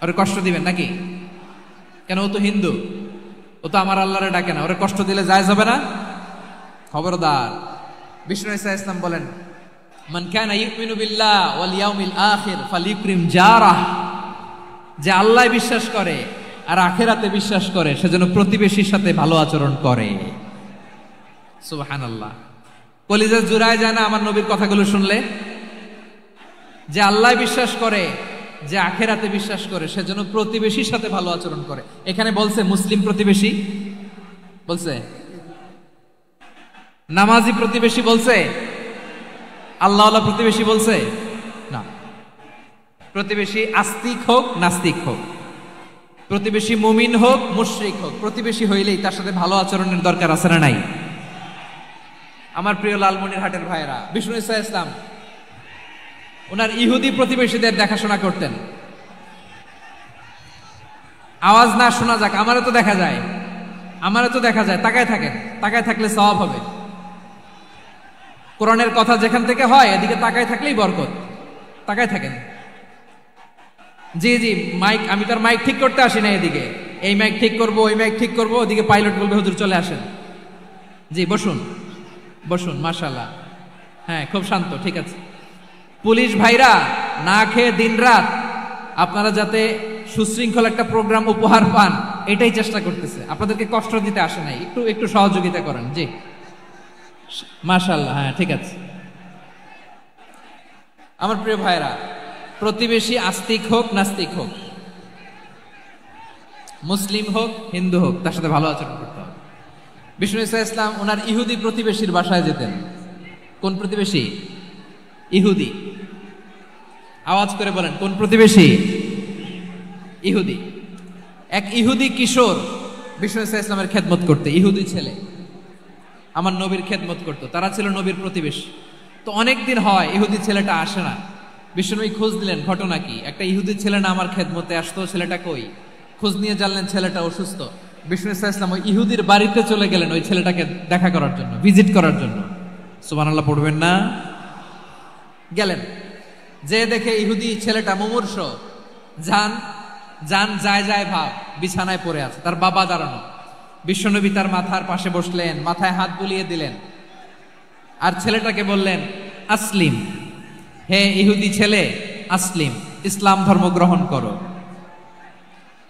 ওরে কষ্ট দিবেন নাকি? কেন? ও তো হিন্দু, ও তো আমার আল্লাহরে ডাকে না, ওরে কষ্ট দিলে যায় যাবে না? খবরদার। বিষ্ণু ইসলাম বলেন, মান কানা ইউমিনু বিল্লাহ ওয়াল ইয়াউমিল আখির ফালিউকরিম জারাহ, যে আল্লাহ বিশ্বাস করে আর আখিরাতে বিশ্বাস করে সে যেন প্রতিবেশীর সাথে ভালো আচরণ করে। সুবহানাল্লাহ। কলিজা জুড়ায় যায় না আমার নবীর কথাগুলো শুনলে? যে আল্লাহ বিশ্বাস করে, যে আখিরাতে বিশ্বাস করে সে যেন প্রতিবেশীর সাথে ভালো আচরণ করে। এখানে বলছে মুসলিম প্রতিবেশী বলছে, নামাজি প্রতিবেশী বলছে, আল্লাহওয়ালা প্রতিবেশী বলছে না। প্রতিবেশী আস্তিক হোক নাস্তিক হোক, প্রতিবেশী মুমিন হোক মুশরিক হোক, প্রতিবেশী হইলেই তার সাথে ভালো আচরণের দরকার আছে না নাই? আমার প্রিয় লালমনিরহাটের ভাইয়েরা, বিষ্ণু ইসলাম ওনার ইহুদি প্রতিবেশীদের দেখাশোনা করতেন। আওয়াজ না শোনা যাক, আমারও তো দেখা যায়, আমারও তো দেখা যায়। তাকায় থাকেন, তাকায় থাকলে সওয়াব হবে। কোরআনের কথা যেখান থেকে হয় এদিকে তাকায় থাকলেই বরকত। তাকায় থাকেন। জি জি, মাইক, আমি তার মাইক ঠিক করতে আসি না এদিকে, এই মাইক ঠিক করব, ওই মাইক ঠিক করব, ওদিকে পাইলট বলবে হুজুর চলে আসেন। জি বসুন, বসুন, মাশাআল্লাহ। হ্যাঁ, খুব শান্ত, ঠিক আছে। পুলিশ ভাইরা না খেয়ে দিনরাত আপনারা যাতে সুশৃঙ্খল একটা প্রোগ্রাম উপহার পান এটাই চেষ্টা করতেছে, আপনাদেরকে কষ্ট দিতে আসে নাই। একটু একটু সহযোগিতা করেন। জি মাশাআল্লাহ। হ্যাঁ, ঠিক আছে। আমার প্রিয় ভাইরা, প্রতিবেশী আস্তিক হোক নাস্তিক হোক, মুসলিম হোক হিন্দু হোক, তার সাথে ভালো আচরণ করতে হবে। বিষ্ণু ইসলাম ওনার ইহুদি প্রতিবেশীর বাসায় যেতেন। কোন প্রতিবেশী? ইহুদি। আওয়াজ করে বলেন কোন প্রতিবেশী? ইহুদি। এক ইহুদি কিশোর বিষ্ণু ইসলামের খেদমত করতে, ইহুদি ছেলে আমার নবীর খেদমত করতো, তারা ছিল নবীর প্রতিবেশী। তো অনেকদিন হয় ইহুদি ছেলেটা আসে না। বিষ্ণুনবী খোঁজ দিলেন, ঘটনা কি? একটা ইহুদি ছেলে না আমার খেদমতে আসতো, ছেলেটা কই? খোঁজ নিয়ে জানলেন ছেলেটা অসুস্থ। বিষ্ণু ইসলাম ওই ইহুদির বাড়িতে চলে গেলেন ওই ছেলেটাকে দেখা করার জন্য, ভিজিট করার জন্য। সুবহানাল্লাহ পড়বেন না? গেলেন, যে দেখে ইহুদি ছেলেটা মুমূর্ষ, জান জান যায় যায় ভাব, বিছানায় পড়ে আছে, তার বাবা দাঁড়ানো। বিশ্বনবী তার মাথার পাশে বসলেন, মাথায় হাত বুলিয়ে দিলেন, আর ছেলেটাকে বললেন আসলিম, হে ইহুদি ছেলে আসলিম, ইসলাম ধর্ম গ্রহণ করো।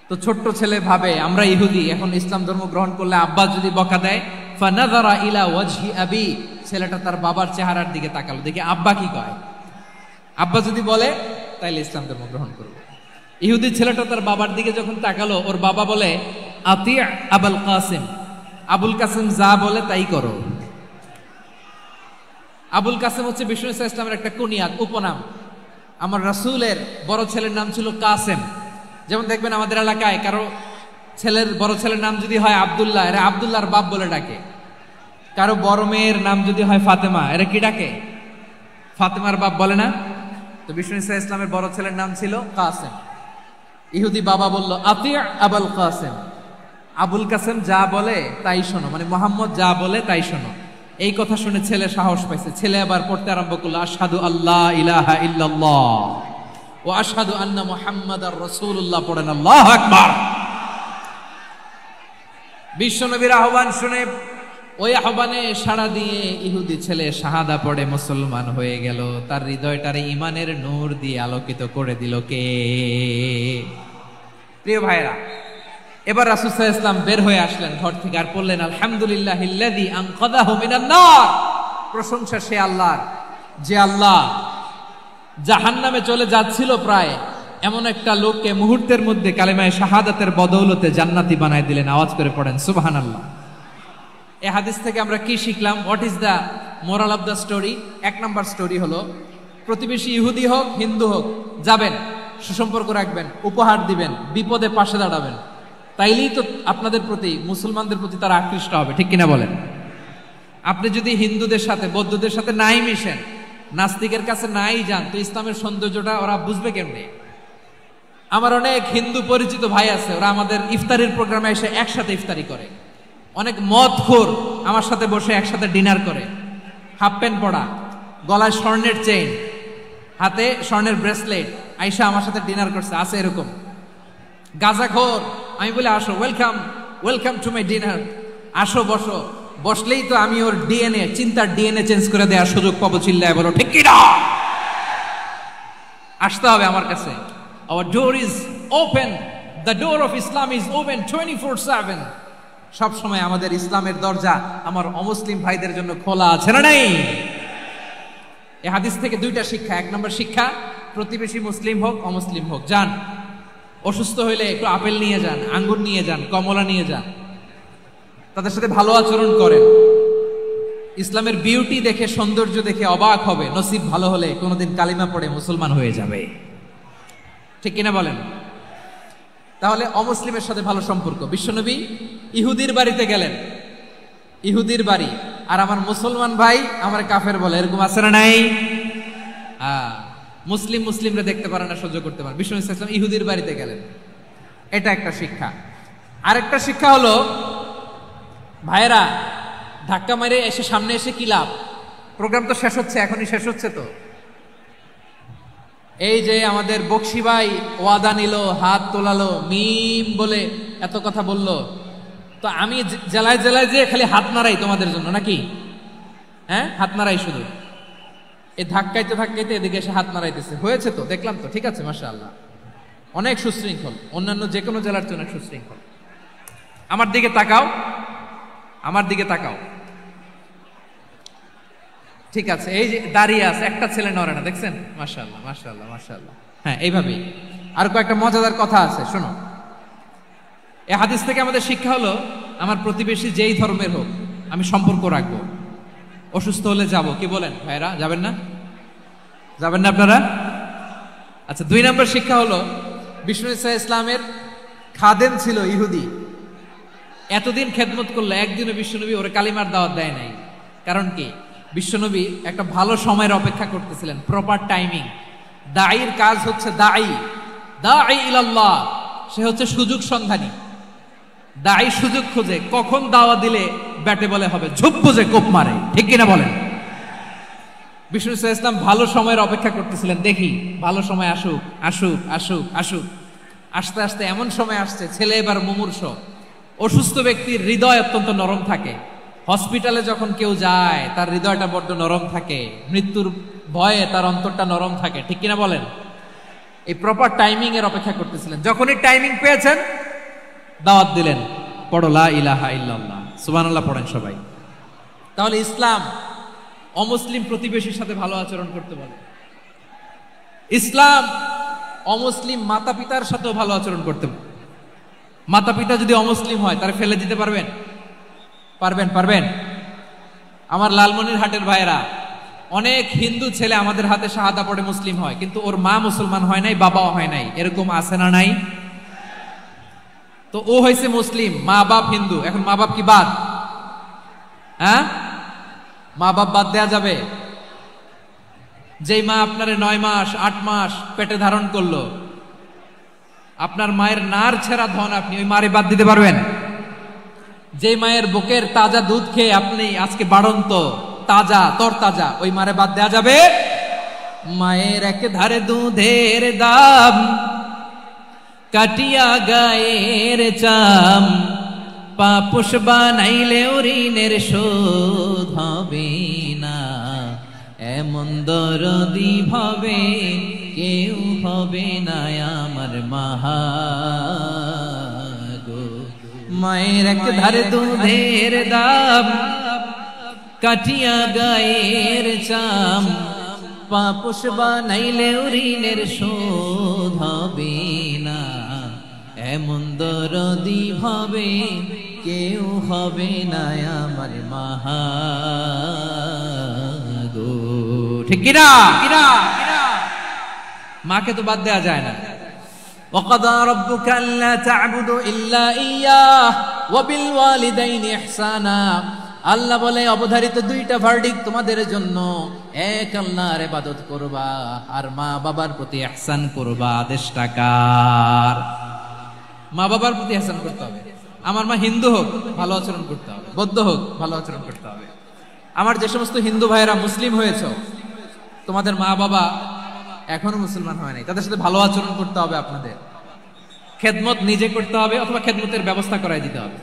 তো ছোট্ট ছেলে ভাবে আমরা ইহুদি, এখন ইসলাম ধর্ম গ্রহণ করলে আব্বা যদি বকা দেয়, ফানাযারা ইলা ওয়াজহি আবি, ছেলেটা তার বাবার চেহারার দিকে তাকালো, দেখি আব্বা কি কয়। আব্বা যদি বলে তাইলে ইসলাম ধর্ম গ্রহণ করবে। ইহুদি ছেলেটা তার বাবার দিকে যখন তাকালো, ওর বাবা বলে আতি আবুল কাসিম, আবুল কাসিম যা বলে তাই করো। আবুল কাসিম হচ্ছে বিষ্ণু ইসলামের একটা কুনিয়াত, উপনাম। আমার রাসূলের বড় ছেলের নাম ছিল কাসেম। যেমন দেখবেন আমাদের এলাকায় কারো ছেলের বড় ছেলের নাম যদি হয় আব্দুল্লাহ, এরা আব্দুল্লাহর বাপ বলে ডাকে। কারো বড় মেয়ের নাম যদি হয় ফাতেমা, এরা কি ডাকে? ফাতেমার বাপ বলে না? তো বিষ্ণু ইসলামের বড় ছেলের নাম ছিল কাসেম। ইহুদি বাবা বলল আতি আবুল কাসেম, আবুল কাসেম যা বলে তাই শোনো, মানে মোহাম্মদ যা বলে তাই শোনো। এই কথা শুনে ছেলে সাহস পাইছে, ছেলে আবার পড়তে আরম্ভ করলো আশহাদু আল্লাহ ইলাহা ইল্লাল্লাহ ওয়া আশহাদু আন্না মুহাম্মাদার রাসূলুল্লাহ পড়েন আল্লাহু আকবার। বিশ্বনবীর আহ্বান শুনে ওই আহ্বানে সাড়া দিয়ে ইহুদি ছেলে শাহাদা পড়ে মুসলমান হয়ে গেল। তার হৃদয়টারে ঈমানের নূর দিয়ে আলোকিত করে দিল কে? প্রিয় ভাইরা, এবার রাসূল সাল্লাল্লাহু আলাইহি ওয়াসাল্লাম বের হয়ে আসলেন ঘর থেকে আর বললেন, আলহামদুলিল্লাহিল্লাযী আনকাযাহু মিনান নার। প্রশংসা সে আল্লাহর, যে আল্লাহ জাহান্নামে চলে যাচ্ছিল প্রায় এমন একটা লোককে মুহূর্তের মধ্যে কালেমায়ে শাহাদাতের বদৌলতে জান্নাতি বানায় দিলেন। আওয়াজ করে পড়েন সুবহানাল্লাহ। এই হাদিস থেকে আমরা কি শিখলাম? What is the moral of the story? এক নাম্বার স্টোরি হলো, প্রতিবেশী ইহুদি হোক হিন্দু হোক, যাবেন, সুসম্পর্ক রাখবেন, উপহার দিবেন, বিপদে পাশে দাঁড়াবেন, তাইলেই তো আপনাদের প্রতি, মুসলমানদের প্রতি তারা আকৃষ্ট হবে, ঠিক কিনা বলেন? আপনি যদি হিন্দুদের সাথে বৌদ্ধদের সাথে নাই মিশেন, নাস্তিকের কাছে নাই যান, তো ইসলামের সৌন্দর্যটা ওরা বুঝবে কেমনে? আমার অনেক হিন্দু পরিচিত ভাই আছে, ওরা আমাদের ইফতারির প্রোগ্রামে এসে একসাথে ইফতারি করে। অনেক মদখোর আমার সাথে বসে একসাথে ডিনার করে, হাফ প্যান্ট পরা, গলায় স্বর্ণের চেইন, হাতে স্বর্ণের ব্রেসলেট, আইসা আমার সাথে ডিনার করছে, আছে এরকম। গাঁজাখোর, আমি বলে আসো, welcome welcome to my dinner, আসো বসো। বসলেই তো আমি ওর ডিএনএ, চিন্তার ডিএনএ চেঞ্জ করে দেওয়ার সুযোগ পাবো। চিল্লায় বলো ঠিক কিনা? আসতে হবে আমার কাছে। Our door is open. The door of Islam is open 24/7. সব সময় আমাদের ইসলামের দরজা আমার অমুসলিম ভাইদের জন্য খোলা আছে না নাই? এই হাদিস থেকে দুইটা শিক্ষা। এক নম্বর শিক্ষা, প্রতিবেশী মুসলিম হোক অমুসলিম হোক, যান, অসুস্থ হইলে একটু আপেল নিয়ে যান, আঙ্গুর নিয়ে যান, কমলা নিয়ে যান, তাদের সাথে ভালো আচরণ করেন। ইসলামের বিউটি দেখে, সৌন্দর্য দেখে অবাক হবে, নসিব ভালো হলে কোনোদিন কালিমা পড়ে মুসলমান হয়ে যাবে, ঠিক কিনা বলেন? তাহলে অমুসলিমের সাথে ভালো সম্পর্ক। বিশ্বনবী ইহুদির বাড়িতে গেলেন, ইহুদির বাড়ি, আর আমার মুসলমান ভাই আমার কাফের বলে, এরকম আছে না নাই? মুসলিম মুসলিমরা দেখতে পারে না, সহ্য করতে পারে। বিশ্বনবী সাল্লাল্লাহু আলাইহি ওয়াসাল্লাম ইহুদির বাড়িতে গেলেন, এটা একটা শিক্ষা। আরেকটা শিক্ষা হলো, ভাইরা ধাক্কা মেরে এসে সামনে এসে কি লাভ? প্রোগ্রাম তো শেষ হচ্ছে, এখনই শেষ হচ্ছে। তো এই যে আমাদের বকশি ভাই ওয়াদা নিল, হাত তোলালো, মিম বলে এত কথা বলল, তো আমি জেলায় জেলায় যে খালি হাত নাড়াই তোমাদের জন্য নাকি? হ্যাঁ, হাত নাড়াই শুধু। এই ধাক্কাইতে ধাক্কাইতে এদিকে এসে হাত নাড়াইতেছে, হয়েছে তো, দেখলাম তো, ঠিক আছে, মাশাআল্লাহ, অনেক সুশৃঙ্খল, অন্যান্য যে কোনো জেলার চেয়ে অনেক সুশৃঙ্খল। আমার দিকে তাকাও, আমার দিকে তাকাও, ঠিক আছে। এই যে দাঁড়িয়ে আছে, একটা ছেলে নড়ে না, দেখছেন? মাশাআল্লাহ মাশাআল্লাহ মাশাআল্লাহ। হ্যাঁ, এইভাবেই। আর কয়েকটা মজাদার কথা আছে, শোনো। এই হাদিস থেকে আমাদের শিক্ষা হলো, আমার প্রতিবেশী যেই ধর্মের হোক আমি সম্পর্ক রাখবো। অসুস্থ হলে যাব, কি বলেন ভাইরা? যাবেন না? যাবেন না আপনারা? আচ্ছা, 2 নম্বর শিক্ষা হলো, বিষ্ণু ঈসা ইসলামের খাদেম ছিল ইহুদি, এতদিন খেদমত করলো, একদিনও বিশ্বনবী ওরে কালিমার দাওয়াত দেয় নাই। কারণ কি? বিশ্বনবী একটা ভালো সময়ের অপেক্ষা করতেছিলেন, প্রপার টাইমিং। দাঈর কাজ হচ্ছে দাঈ ইলাল্লাহ, সে হচ্ছে সুযোগ সন্ধানী। দাঈ সুযোগ খোঁজে, কখন দাওয়া দিলে ব্যাটে বলে হবে, ঝুপ বুঝে কোপ মারে, ঠিক কিনা বলেন? বিষ্ণু ইসলাম ভালো সময়ের অপেক্ষা করতেছিলেন, দেখি ভালো সময় আসুক আসুক আসুক আসুক। আস্তে আস্তে এমন সময় আসছে, ছেলে এবার মুমূর্ষ। অসুস্থ ব্যক্তির হৃদয় অত্যন্ত নরম থাকে। হসপিটালে যখন কেউ যায় তার হৃদয়টা বড্ড নরম থাকে, মৃত্যুর ভয়ে তার অন্তরটা নরম থাকে, ঠিক কিনা বলেন? এই প্রপার টাইমিং এর অপেক্ষা করতেছিলেন। যখনই টাইমিং পেয়েছেন, দাওয়াত দিলেন, পড়ো লা ইলাহা ইল্লাল্লাহ, সুবহানাল্লাহ পড়েন সবাই। তাহলে ইসলাম অমুসলিম প্রতিবেশীর সাথে ভালো আচরণ করতে বলে। ইসলাম অমুসলিম মাতা পিতার সাথেও ভালো আচরণ করতে বলে। মাতা পিতা যদি অমুসলিম হয়, তারা ফেলে দিতে পারবেন? পারবেন? পারবেন? আমার লালমনিরহাটের ভাইরা, অনেক হিন্দু ছেলে আমাদের হাতে শাহাদা পড়ে মুসলিম হয়, কিন্তু ওর মা মুসলমান হয় নাই, বাবাও হয় নাই, এরকম আছে না নাই? তো ও হয়েছে মুসলিম, মা বাপ হিন্দু, এখন মা বাপ কি বাদ? হ্যাঁ, মা বাপ বাদ দেয়া যাবে? যেই মা আপনারে 9 মাস 8 মাস পেটে ধারণ করলো, আপনার মায়ের নার ছেঁড়া ধন, আপনি ওই মারে বাদ দিতে পারবেন? যে মায়ের বুকের তাজা দুধ খেয়ে আপনি আজকে বাড়ন্ত তাজা তরতাজা, ওই মারে বাদ দেয়া যাবে? মায়ের এক ধারে দুধের দাম, কাটিয়া গায়ের চাম, পাপোশ বানাইলেও ঋণের শোধ হবে না। এমন দরদি ভাবে কেউ হবে না আমার মাহা গো। মায়ের এক ধারে দুধের দাম, কাটিয়া গায়ের চাম, পাপোশ বানাইলেও ঋণের শোধ হবে না। এমন দরদি ভাবে কেউ হবে না আমার মাহা গো। ঠিক কিনা? মাকে তো বাদ দেওয়া যায় না। وَقَضَى رَبُّكَ أَلَّا تَعْبُدُوا إِلَّا إِيَّاهُ وَبِالْوَالِدَيْنِ إِحْسَانًا। আল্লাহ বলে অবধারিত দুইটা ভার্ডিক্ট তোমাদের জন্য, এক আল্লাহর ইবাদত করবা আর মা বাবার প্রতি ইহসান করবা। আদেশটা কার? মা বাবার প্রতি ইহসান করতে হবে। আমার মা হিন্দু হোক ভালো আচরণ করতে হবে, বৌদ্ধ হোক ভালো আচরণ করতে হবে। আমার যে সমস্ত হিন্দু ভাইয়েরা মুসলিম হয়েছে, তোমাদের মা বাবা এখনো মুসলমান হয় নাই, তাদের সাথে ভালো আচরণ করতে হবে। আপনাদের খেদমত নিজে করতে হবে অথবা খেদমতের ব্যবস্থা করাই দিতে হবে।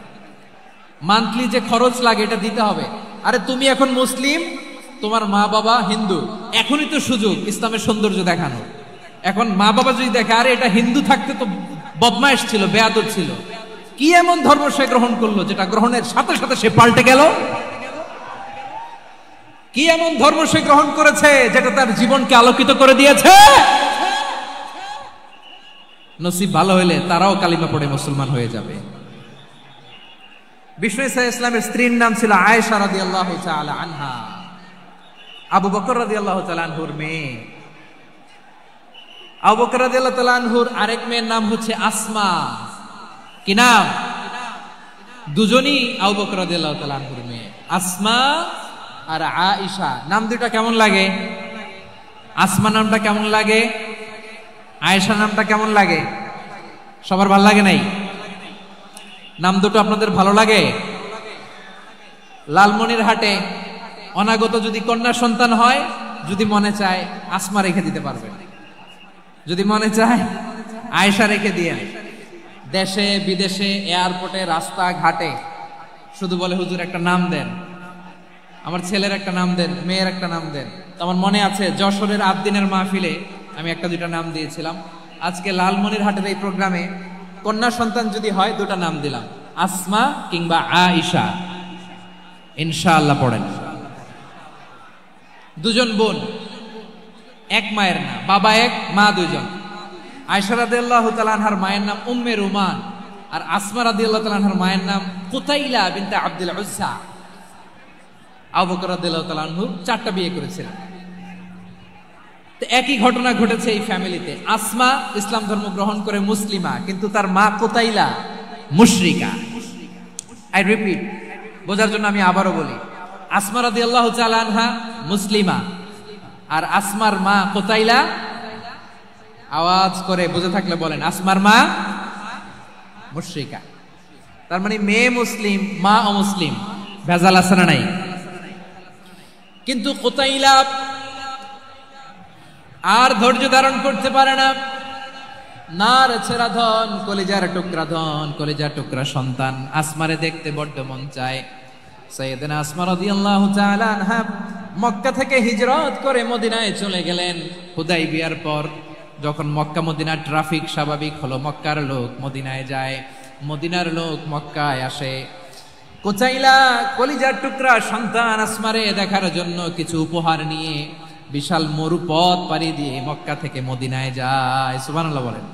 মান্থলি যে খরচ লাগে এটা দিতে হবে। আরে তুমি এখন মুসলিম, তোমার মা বাবা হিন্দু, এখনই তো সুযোগ ইসলামের সৌন্দর্য দেখানো। এখন মা বাবা যদি দেখে আরে এটা হিন্দু থাকতে তো বদমাইশ ছিল, বেয়াদব ছিল, কি এমন ধর্ম সে গ্রহণ করলো যেটা গ্রহণের সাথে সাথে সে পাল্টে গেল? কি এমন ধর্ম সে গ্রহণ করেছে যেটা তার জীবনকে আলোকিত করে দিয়েছে? নসিব ভালো হইলে তারাও কালিমা পড়ে মুসলমান হয়ে যাবে। বিষ্ণু ইসলামের স্ত্রীর নাম ছিল আয়েশা রাদিয়াল্লাহু তাআলা আনহা, আবু বকর রাদিয়াল্লাহু তাআলা আনহুর মেয়ে। আবু বকর রাদিয়াল্লাহু তাআলা আনহুর আরেক মেয়ের নাম হচ্ছে আসমা। কি নাম? দুজনই আবু বকর রাদিয়াল্লাহু তাআলা আনহুর মেয়ে, আসমা আর আয়েশা। নাম দুটো কেমন লাগে? আসমা নামটা কেমন লাগে? আয়েশা নামটা কেমন লাগে? সবার ভালো লাগে নাই? নাম দুটো আপনাদের ভালো লাগে? লালমনিরহাটে অনাগত যদি কন্যা সন্তান হয়, যদি মনে চায় আসমা রেখে দিতে পারবেন, যদি মনে চায় আয়েশা রেখে দিয়ে। দেশে বিদেশে এয়ারপোর্টে রাস্তা ঘাটে শুধু বলে হুজুর একটা নাম দেন, আমার ছেলের একটা নাম দেন, মেয়ের একটা নাম দেন। আমার মনে আছে যশোরের আবদিনের মাহফিলে আমি একটা দুইটা নাম দিয়েছিলাম। আজকে লালমনিরহাটের এই প্রোগ্রামে কন্যা সন্তান যদি হয় দুটা নাম দিলাম, আসমা কিংবা আয়েশা। ইনশাআল্লাহ পড়েন। দুজন বোন, এক মায়ের না, বাবা এক মা দুজন। আয়েশা রাদিয়াল্লাহু তাআলা আনহার মায়ের নাম উম্মে রুমান, আর আসমা রাদিয়াল্লাহু তাআলা আনহার মায়ের নাম কুতাইলা বিনতে আব্দুল উজ্জা। আবু বকর রাদিয়াল্লাহু তাআলা আনহু 4টা বিয়ে করেছিলেন। তো একই ঘটনা ঘটেছে এই ফ্যামিলিতে। আসমা ইসলাম ধর্ম গ্রহণ করে মুসলিমা, কিন্তু তার মা কুতাইলা মুশরিকা। আই রিপিট, বোঝার জন্য আমি আবারও বলি, আসমা রাদিয়াল্লাহু তাআলা আনহা মুসলিমা, আর আসমার মা কুতাইলা, আওয়াজ করে বুঝে থাকলে বলেন, আসমার মা মুশরিকা। তার মানে মেয়ে মুসলিম, মা অমুসলিম। ভেজাল আছে না নাই? কিন্তু কুতাইলা আর ধৈর্য ধারণ করতে পারে না। নার ছেড়া ধন, কলিজার টুকরা ধন, কলিজার টুকরা সন্তান আসমারে দেখতে বড্ড মন চায়। সাইয়েদনা আসমা রাদিয়াল্লাহু তাআলা আনহা মক্কা থেকে হিজরত করে মদিনায় চলে গেলেন। হুদাইবিয়ার পর যখন মক্কা মদিনার ট্রাফিক স্বাভাবিক হলো, মক্কার লোক মদিনায় যায়, মদিনার লোক মক্কায় আসে। কুতাইলা কলিজার টুকরা সন্তান আসমারে দেখার জন্য কিছু উপহার নিয়ে বিশাল মরুপথ পাড়ি দিয়ে মক্কা থেকে মদিনায় যায়। সুবহানাল্লাহ বলেন।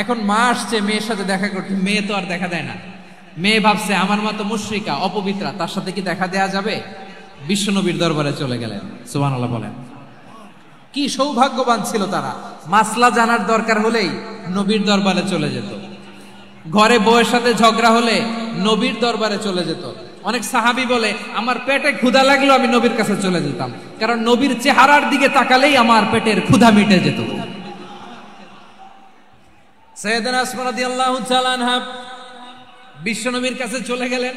এখন মা আসছে মেয়ের সাথে দেখা করতে, মেয়ে তো আর দেখা দেয় না। মেয়ে ভাবছে আমার মা তো মুশরিকা, অপবিত্রা, তার সাথে কি দেখা দেয়া যাবে? বিশ্বনবীর দরবারে চলে গেলেন। সুবহানাল্লাহ বলেন। কি সৌভাগ্যবান ছিল তারা, মাসলা জানার দরকার হলেই নবীর দরবারে চলে যেত। ঘরে বউয়ের সাথে ঝগড়া হলে নবীর দরবারে চলে যেত। অনেক সাহাবী বলে আমার পেটে ক্ষুধা লাগলো আমি নবীর কাছে চলে যেতাম, কারণ নবীর চেহারার দিকে তাকালেই আমার পেটের ক্ষুধা মিটে যেত। সাইয়েদনা আসমা রাদিয়াল্লাহু তাআলা আনহা বিশ্বনবীর কাছে চলে গেলেন।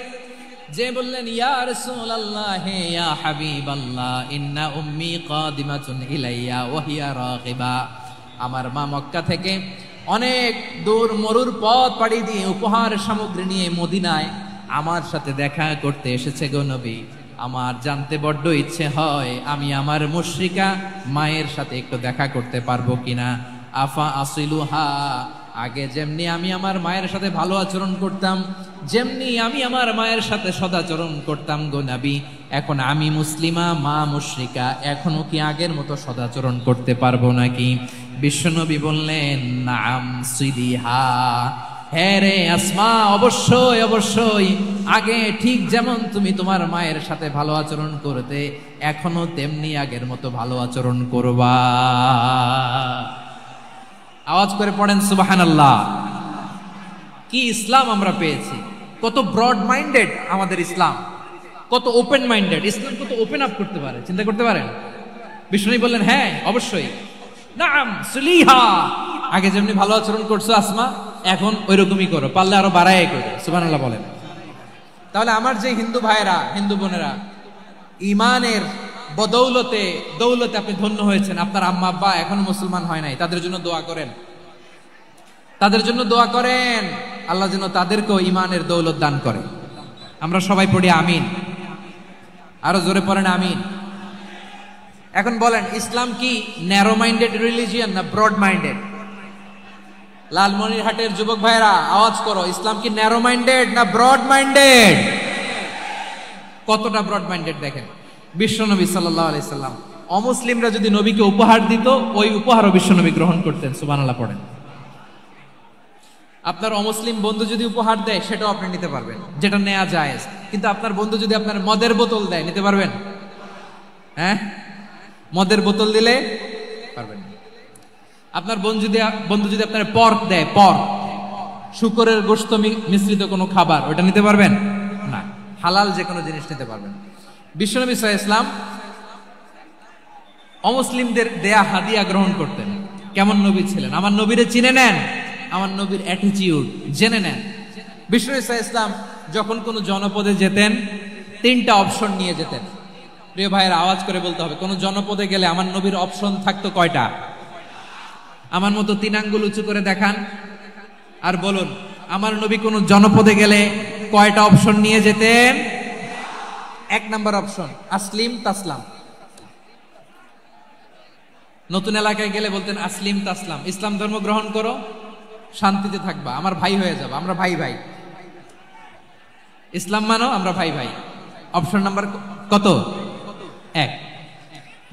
যে বললেন ইয়া রাসূলুল্লাহ হে ইয়া হাবিবাল্লাহ ইন্না উম্মি কাদিমাতুন ইলাইয়া ওয়া হিয়া রাগিবা, আমার মা মক্কা থেকে অনেক দূর মরুর পথ পাড়ি দিয়ে উপহার সামগ্রী নিয়ে মদিনায় আমার সাথে দেখা করতে এসেছে গো নবী। আমার জানতে বড্ড ইচ্ছে হয় আমি আমার মুশরিকা মায়ের সাথে একটু দেখা করতে পারবো কিনা। আফা আসিলুহা, আগে যেমনি আমি আমার মায়ের সাথে ভালো আচরণ করতাম, যেমনি আমি আমার মায়ের সাথে সদাচরণ করতাম গো নবী, এখন আমি মুসলিমা মা মুশরিকা, এখনো কি আগের মতো সদাচরণ করতে পারবো নাকি? বিশ্বনবী বললেন নাম সিদিহা, হ্যাঁ রে আসমা, অবশ্যই অবশ্যই, আগে ঠিক যেমন তুমি তোমার মায়ের সাথে ভালো আচরণ করতে এখনো তেমনি আগের মতো ভালো আচরণ করবা। আওয়াজ করে পড়েন সুবহানাল্লাহ। কি ইসলাম আমরা পেয়েছি, কত ব্রড মাইন্ডেড আমাদের ইসলাম, কত ওপেন মাইন্ডেড ইসলাম, কত ওপেন আপ করতে পারে, চিন্তা করতে পারেন। বিষ্ণু বললেন হ্যাঁ অবশ্যই, নাম সুলিহা, আগে যেমনি ভালো আচরণ করছো আসমা এখন ওইরকমই করো, পারলে আরো বাড়ায় করো। সুবহানাল্লাহ বলেন। তাহলে আমার যে হিন্দু ভাইরা হিন্দু বোনেরা ইমানের বদৌলতে দৌলতে আপনি ধন্য হয়েছেন, আপনার আম্মা আব্বা এখনো মুসলমান হয় নাই, তাদের জন্য দোয়া করেন, তাদের জন্য দোয়া করেন, আল্লাহ যেন তাদেরকেও ইমানের দৌলত দান করে। আমরা সবাই পড়ি আমিন, আরো জোরে পড়েন আমিন। এখন বলেন ইসলাম কি ন্যারো মাইন্ডেড রিলিজিয়ান না ব্রড মাইন্ডেড? লালমনিরহাটের যুবক ভাইরা আওয়াজ করো, ইসলাম কি ন্যারো মাইন্ডেড না ব্রড মাইন্ডেড? কতটা ব্রড মাইন্ডেড দেখেন। বিশ্বনবী সাল্লাল্লাহু আলাইহি সাল্লাম অমুসলিমরা যদি নবীকে উপহার দিত ওই উপহারও বিশ্বনবী গ্রহণ করতেন। সুবহানাল্লাহ পড়েন। আপনার অমুসলিম বন্ধু যদি উপহার দেয় সেটাও আপনি নিতে পারবেন, যেটা নেওয়া যায়। কিন্তু আপনার বন্ধু যদি আপনার মদের বোতল দেয় নিতে পারবেন? হ্যাঁ, মদের বোতল দিলে পারবেন না। আপনার বন্ধু যদি আপনার পর্ক দেয়, পর্ক শুকরের গোশত মিশ্রিত কোনো খাবার, ওটা নিতে পারবেন না। হালাল যে কোনো জিনিস নিতে পারবেন। বিশ্বনবী সাল্লাল্লাহু আলাইহি ওয়াসাল্লাম অমুসলিমদের দেয়া হাদিয়া গ্রহণ করতেন। কেমন নবী ছিলেন? আমার নবীরে চিনে নেন, আমার নবীর অ্যাটিটিউড জেনে নেন। বিশ্বনবী সাল্লাল্লাহু আলাইহি ওয়াসাল্লাম যখন কোনো জনপদে যেতেন 3টা অপশন নিয়ে যেতেন। প্রিয় ভাইয়ের আওয়াজ করে বলতে হবে, কোন জনপদে গেলে আমার নবীর অপশন থাকতো কয়টা? আমার মতো 3 আঙ্গুল উঁচু করে দেখান আর বলুন আমার নবী কোন জনপদে গেলে কয়টা অপশন নিয়ে যেতেন? 1 নাম্বার অপশন আসলিম তাসলাম। নতুন এলাকায় গেলে বলতেন আসলিম তাসলাম, ইসলাম ধর্ম গ্রহণ করো, শান্তিতে থাকবা, আমার ভাই হয়ে যাবে, আমরা ভাই ভাই। ইসলাম মানো, আমরা ভাই ভাই। অপশন নাম্বার কত? 1।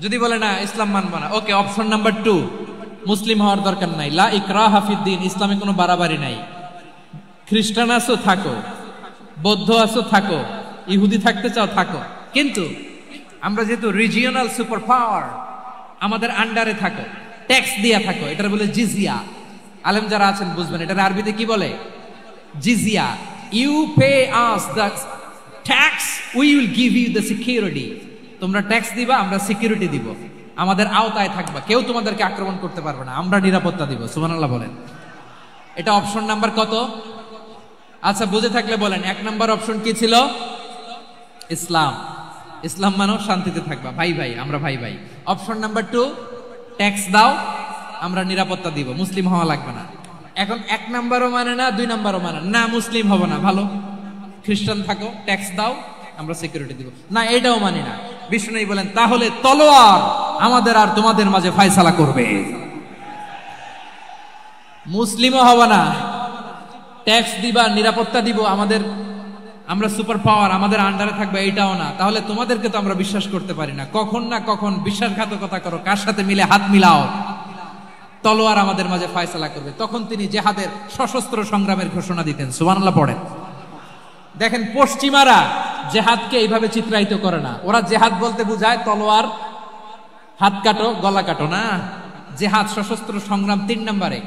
যদি বলে না ইসলাম মানবো না, ওকে, অপশন নাম্বার 2, মুসলিম হওয়ার দরকার নাই, লা ইকরাহা ফিদ্দিন, ইসলামে কোনো বাড়াবাড়ি নাই। খ্রিস্টান আছো থাকো, বৌদ্ধ আছো থাকো, ইহুদি থাকতে চাও থাকো, কিন্তু আমরা যেহেতু রিজিওনাল সুপার পাওয়ার, আমাদের আন্ডারে থাকো, ট্যাক্স দিয়া থাকো, এটার বলে জিজিয়া। আলেম যারা আছেন বুঝবেন এটার আরবিতে কি বলে, জিজিয়া। You pay us the tax, we will give you the security. তোমরা ট্যাক্স দিবা, আমরা সিকিউরিটি দিব, আমাদের আওতায় থাকবা, কেউ তোমাদেরকে আক্রমণ করতে পারবে না, আমরা নিরাপত্তা দিব। সুবহানাল্লাহ বলেন। এটা অপশন নাম্বার কত? আচ্ছা বুঝে থাকলে বলেন 1 নাম্বার অপশন কি ছিল? ইসলাম। ইসলাম মানো, শান্তিতে থাকবা, ভাই ভাই, আমরা ভাই ভাই। অপশন নাম্বার 2, ট্যাক্স দাও, আমরা নিরাপত্তা দিব, মুসলিম হওয়া লাগবে না। এখন 1 নাম্বারও মানে না, 2 নাম্বারও মানে না, মুসলিম হবো না, ভালো, খ্রিস্টান থাকো, ট্যাক্স দাও, আমরা সিকিউরিটি দিব না, এটাও মানি না। বিষ্ণু বলেন তাহলে তলোয়ার আমাদের আর তোমাদের মাঝে ফয়সালা করবে, মুসলিমও হবে না, ট্যাক্স দিবা, নিরাপত্তা দিব, আমরা সুপার পাওয়ার, আমাদের আন্ডারে থাকবে, এইটাও না। তাহলে তোমাদেরকে তো আমরা বিশ্বাস করতে পারি না, কখন না কখন বিশ্বাসঘাতকতা করো, কার সাথে মিলে হাত মিলাও, তলোয়ার আমাদের মাঝে ফয়সালা করবে। তখন তিনি জিহাদের সশস্ত্র সংগ্রামের ঘোষণা দিতেন। সুবহানাল্লাহ পড়েন। দেখেন পশ্চিমারা জেহাদকে এইভাবে চিত্রায়িত করে না, ওরা জেহাদ বলতে বুঝায় তলোয়ার, হাত কাটো, গলা কাটো না। জেহাদ সশস্ত্র সংগ্রাম 3 নম্বরে।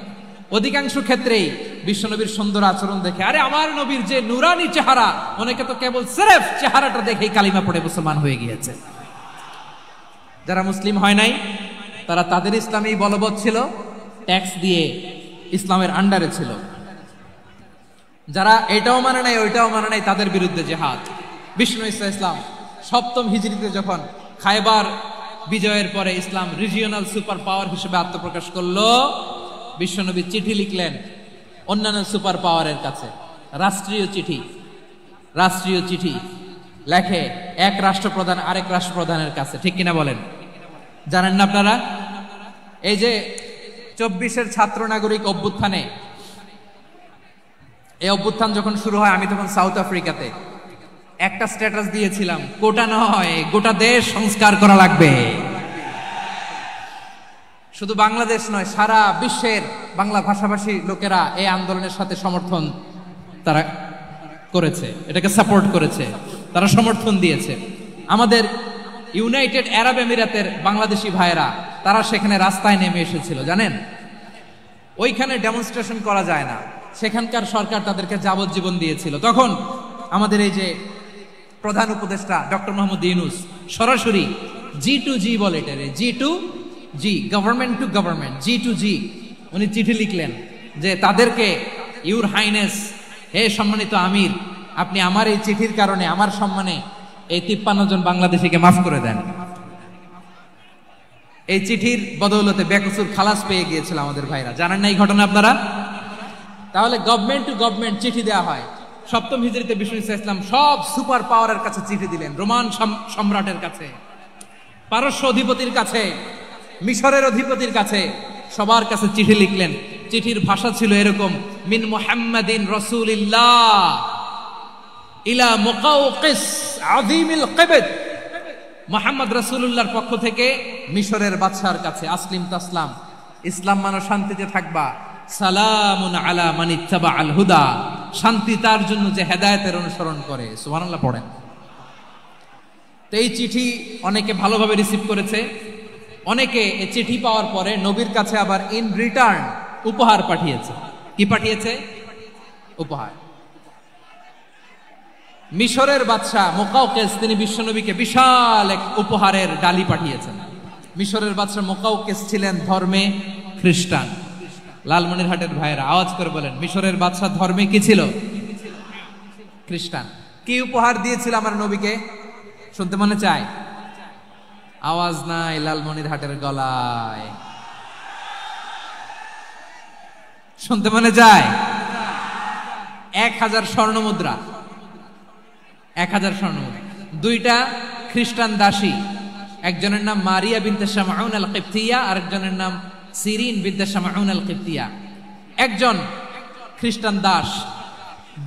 অধিকাংশ ক্ষেত্রেই বিশ্বনবীর সুন্দর আচরণ দেখে, আরে আমার নবীর যে নুরানি চেহারা, অনেকে তো কেবল সিরেফ চেহারাটা দেখেই কালিমা পড়ে মুসলমান হয়ে গিয়েছে। যারা মুসলিম হয় নাই তারা তাদের ইসলামেই বলবৎ ছিল, ট্যাক্স দিয়ে ইসলামের আন্ডারে ছিল। যারা এটাও মানে নাই ওইটাও মানে নাই, তাদের বিরুদ্ধে জেহাদ। বিষ্ণু ঈসা ইসলাম 7ম হিজরিতে যখন খায়বার বিজয়ের পরে ইসলাম রিজিওনাল সুপার পাওয়ার হিসেবে আত্মপ্রকাশ করলো, বিশ্বনবী চিঠি লিখলেন অন্যান্য সুপার পাওয়ারের কাছে, রাষ্ট্রীয় চিঠি লেখে এক রাষ্ট্রপ্রধান আরেক রাষ্ট্রপ্রধানের কাছে। ঠিক কিনা বলেন? জানেন না আপনারা? এই যে 24-এর ছাত্র নাগরিক অভ্যুত্থানে, এই অভ্যুত্থান যখন শুরু হয় আমি তখন সাউথ আফ্রিকাতে একটা স্ট্যাটাস দিয়েছিলাম, কোটা নয় গোটা দেশ সংস্কার করা লাগবে। শুধু বাংলাদেশ নয়, সারা বিশ্বের বাংলা ভাষাভাষী লোকেরা এই আন্দোলনের সাথে সমর্থন তারা করেছে, এটাকে সাপোর্ট করেছে, তারা সমর্থন দিয়েছে। আমাদের ইউনাইটেড আরব আমিরাতের বাংলাদেশি ভাইয়েরা তারা সেখানে রাস্তায় নেমে এসেছিল, জানেন? ওইখানে ডেমনস্ট্রেশন করা যায় না, সেখানকার সরকার তাদেরকে যাবজ্জীবন দিয়েছিল। তখন আমাদের এই যে প্রধান উপদেষ্টা ডক্টর মোহাম্মদ ইউনূস সরাসরি G2G বলে, এটারে G2G, government to government, G2G, উনি চিঠি লিখলেন যে তাদেরকে, ইউর হাইনেস, হে সম্মানিত আমির, আপনি আমার এই চিঠির কারণে আমার সম্মানে এই 53 জন বাংলাদেশিকে মাফ করে দেন। এই চিঠির বদৌলতে বেকসুর খালাস পেয়ে গিয়েছিল আমাদের ভাইরা। জানেন না এই ঘটনা আপনারা? তাহলে গভর্নমেন্ট টু গভর্নমেন্ট চিঠি দেওয়া হয়। 7ম হিজরিতে বিষ্ণু ঈসা ইসলাম সব সুপার পাওয়ারের কাছে চিঠি দিলেন, রোমান সম্রাটের কাছে, পারস্য অধিপতির কাছে, মিশরের অধিপতির কাছে, সবার কাছে চিঠি লিখলেন। চিঠির ভাষা ছিল এরকম, মিন মুহাম্মাদিন রাসূলিল্লাহ ইলা মুকাওকিস আযীমিল কিবত, মুহাম্মদ রাসূলুল্লাহর পক্ষ থেকে মিশরের বাদশার কাছে, আসলিম তাসলাম, ইসলাম মানো শান্তিতে থাকবা, সালামুন আলা মান ইত্তাবা আল হুদা, শান্তি তার জন্য যে হেদায়েতের অনুসরণ করে। সুবহানাল্লাহ পড়েন। তো এই চিঠি অনেকে ভালোভাবে রিসিভ করেছে, অনেকে এই চিঠি পাওয়ার পরে নবীর কাছে আবার ইন রিটার্ন উপহার পাঠিয়েছে। কি পাঠিয়েছে? উপহার। মিশরের বাদশা মুকাওকিস তিনি বিশ্বনবীকে বিশাল এক উপহারের ডালি পাঠিয়েছেন। মিশরের বাদশা মুকাওকিস ছিলেন ধর্মে খ্রিস্টান। লালমনিরহাটের ভাইয়েরা আওয়াজ করে বলেন, মিশরের বাদশা ধর্মে কি ছিল? খ্রিস্টান। কি উপহার দিয়েছিল আমার নবীকে? শুনতে মনে চায়? আওয়াজ নাই লালমনিরহাটের গলায়, শুনতে মনে যায়? 1000 স্বর্ণমুদ্রা, 1000 স্বর্ণমুদ্রা। 2টা খ্রিস্টান দাসী, একজনের নাম মারিয়া বিনতে শামউন আল কিবতিয়া, আরেকজনের নাম সিরিন বিনতে শামউন আল কিবতিয়া। একজন খ্রিস্টান দাস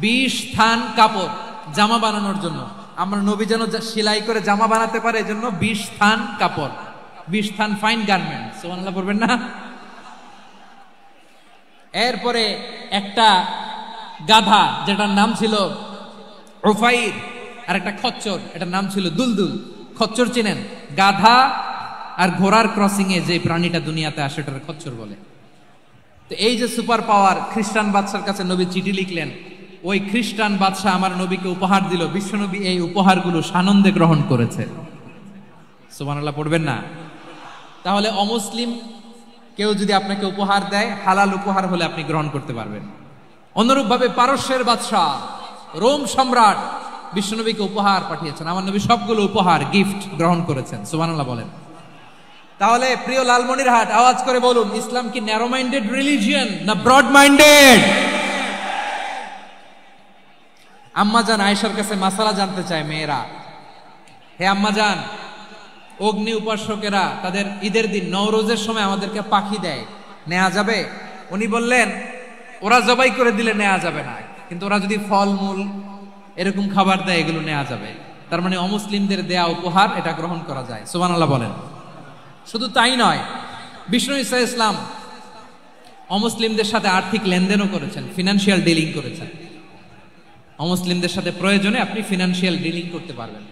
20 থান কাপড় জামা বানানোর জন্য, আমরা নবী যেন সেলাই করে জামা বানাতে পারে এজন্য 20 থান কাপড়, 20 থান ফাইন গার্মেন্ট। সুবহানাল্লাহ পড়বেন না? এরপরে একটা গাধা যেটার নাম ছিল উফাইর, আর একটা খচ্চর, এটার নাম ছিল দুলদুল। খচ্চর চিনেন? গাধা আর ঘোড়ার ক্রসিং এ যে প্রাণীটা দুনিয়াতে আসে এটার খচ্চর বলে। তো এই যে সুপার পাওয়ার খ্রিস্টান বাদশার কাছে নবী চিঠি লিখলেন, ওই খ্রিস্টান বাদশা আমার নবীকে উপহার দিল। বিশ্বনবী এই উপহারগুলো সানন্দে গ্রহণ করেছে। সুবহানাল্লাহ পড়বেন না? তাহলে অমুসলিম কেউ যদি আপনাকে উপহার দেয়, হালাল উপহার হলে আপনি গ্রহণ করতে পারবেন। অনুরূপভাবে পারস্যের বাদশা, রোম সম্রাট বিশ্বনবীকে উপহার পাঠিয়েছেন, আমার নবী সবগুলো উপহার গিফট গ্রহণ করেছেন। সুবহানাল্লাহ বলেন। তাহলে প্রিয় লালমনিরহাট আওয়াজ করে বলুন, ইসলাম কি ন্যারো মাইন্ডেড রিলিজিয়ন না ব্রড মাইন্ডেড? আম্মাজান আয়েশার কাছে মাসালা জানতে চায় মেয়েরা, হে আম্মাজান, অগ্নি উপাসকেরা তাদের ঈদের দিন নওরোজের সময় আমাদেরকে পাখি দেয়, নেওয়া যাবে? উনি বললেন, ওরা জবাই করে দিলে নেওয়া যাবে না, কিন্তু ওরা যদি ফলমূল এরকম খাবার দেয় এগুলো নেওয়া যাবে। তার মানে অমুসলিমদের দেয়া উপহার এটা গ্রহণ করা যায়। সুবহানাল্লাহ বলেন। শুধু তাই নয়, বিষ্ণু ঈসা ইসলাম অমুসলিমদের সাথে আর্থিক লেনদেনও করেছেন, ফিনান্সিয়াল ডিলিং করেছেন। অমুসলিমদের সাথে প্রয়োজনে আপনি ফিনান্সিয়াল ডিলিং করতে পারবেন।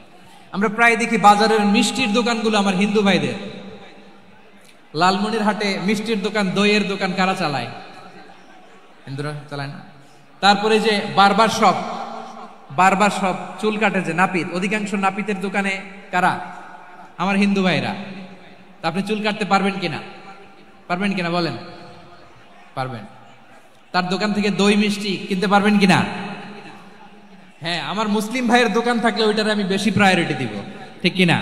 আমরা প্রায় দেখি বাজারের মিষ্টির দোকানগুলো আমার হিন্দু ভাইদের। লালমনিরহাটে মিষ্টির দোকান, দইয়ের দোকান কারা চালায়? হিন্দুরা চালায় না। তারপরে যে বারবার শপ, চুল কাটে যে নাপিত, অধিকাংশ নাপিতের দোকানে কারা? আমার হিন্দু ভাইরা। তা আপনি চুল কাটতে পারবেন কিনা? পারবেন কিনা বলেন? পারবেন। তার দোকান থেকে দই মিষ্টি কিনতে পারবেন কিনা? হ্যাঁ, আমার মুসলিম ভাইয়ের দোকান থাকলে ওইটারে আমি বেশি প্রায়োরিটি দিব, ঠিক কিনা?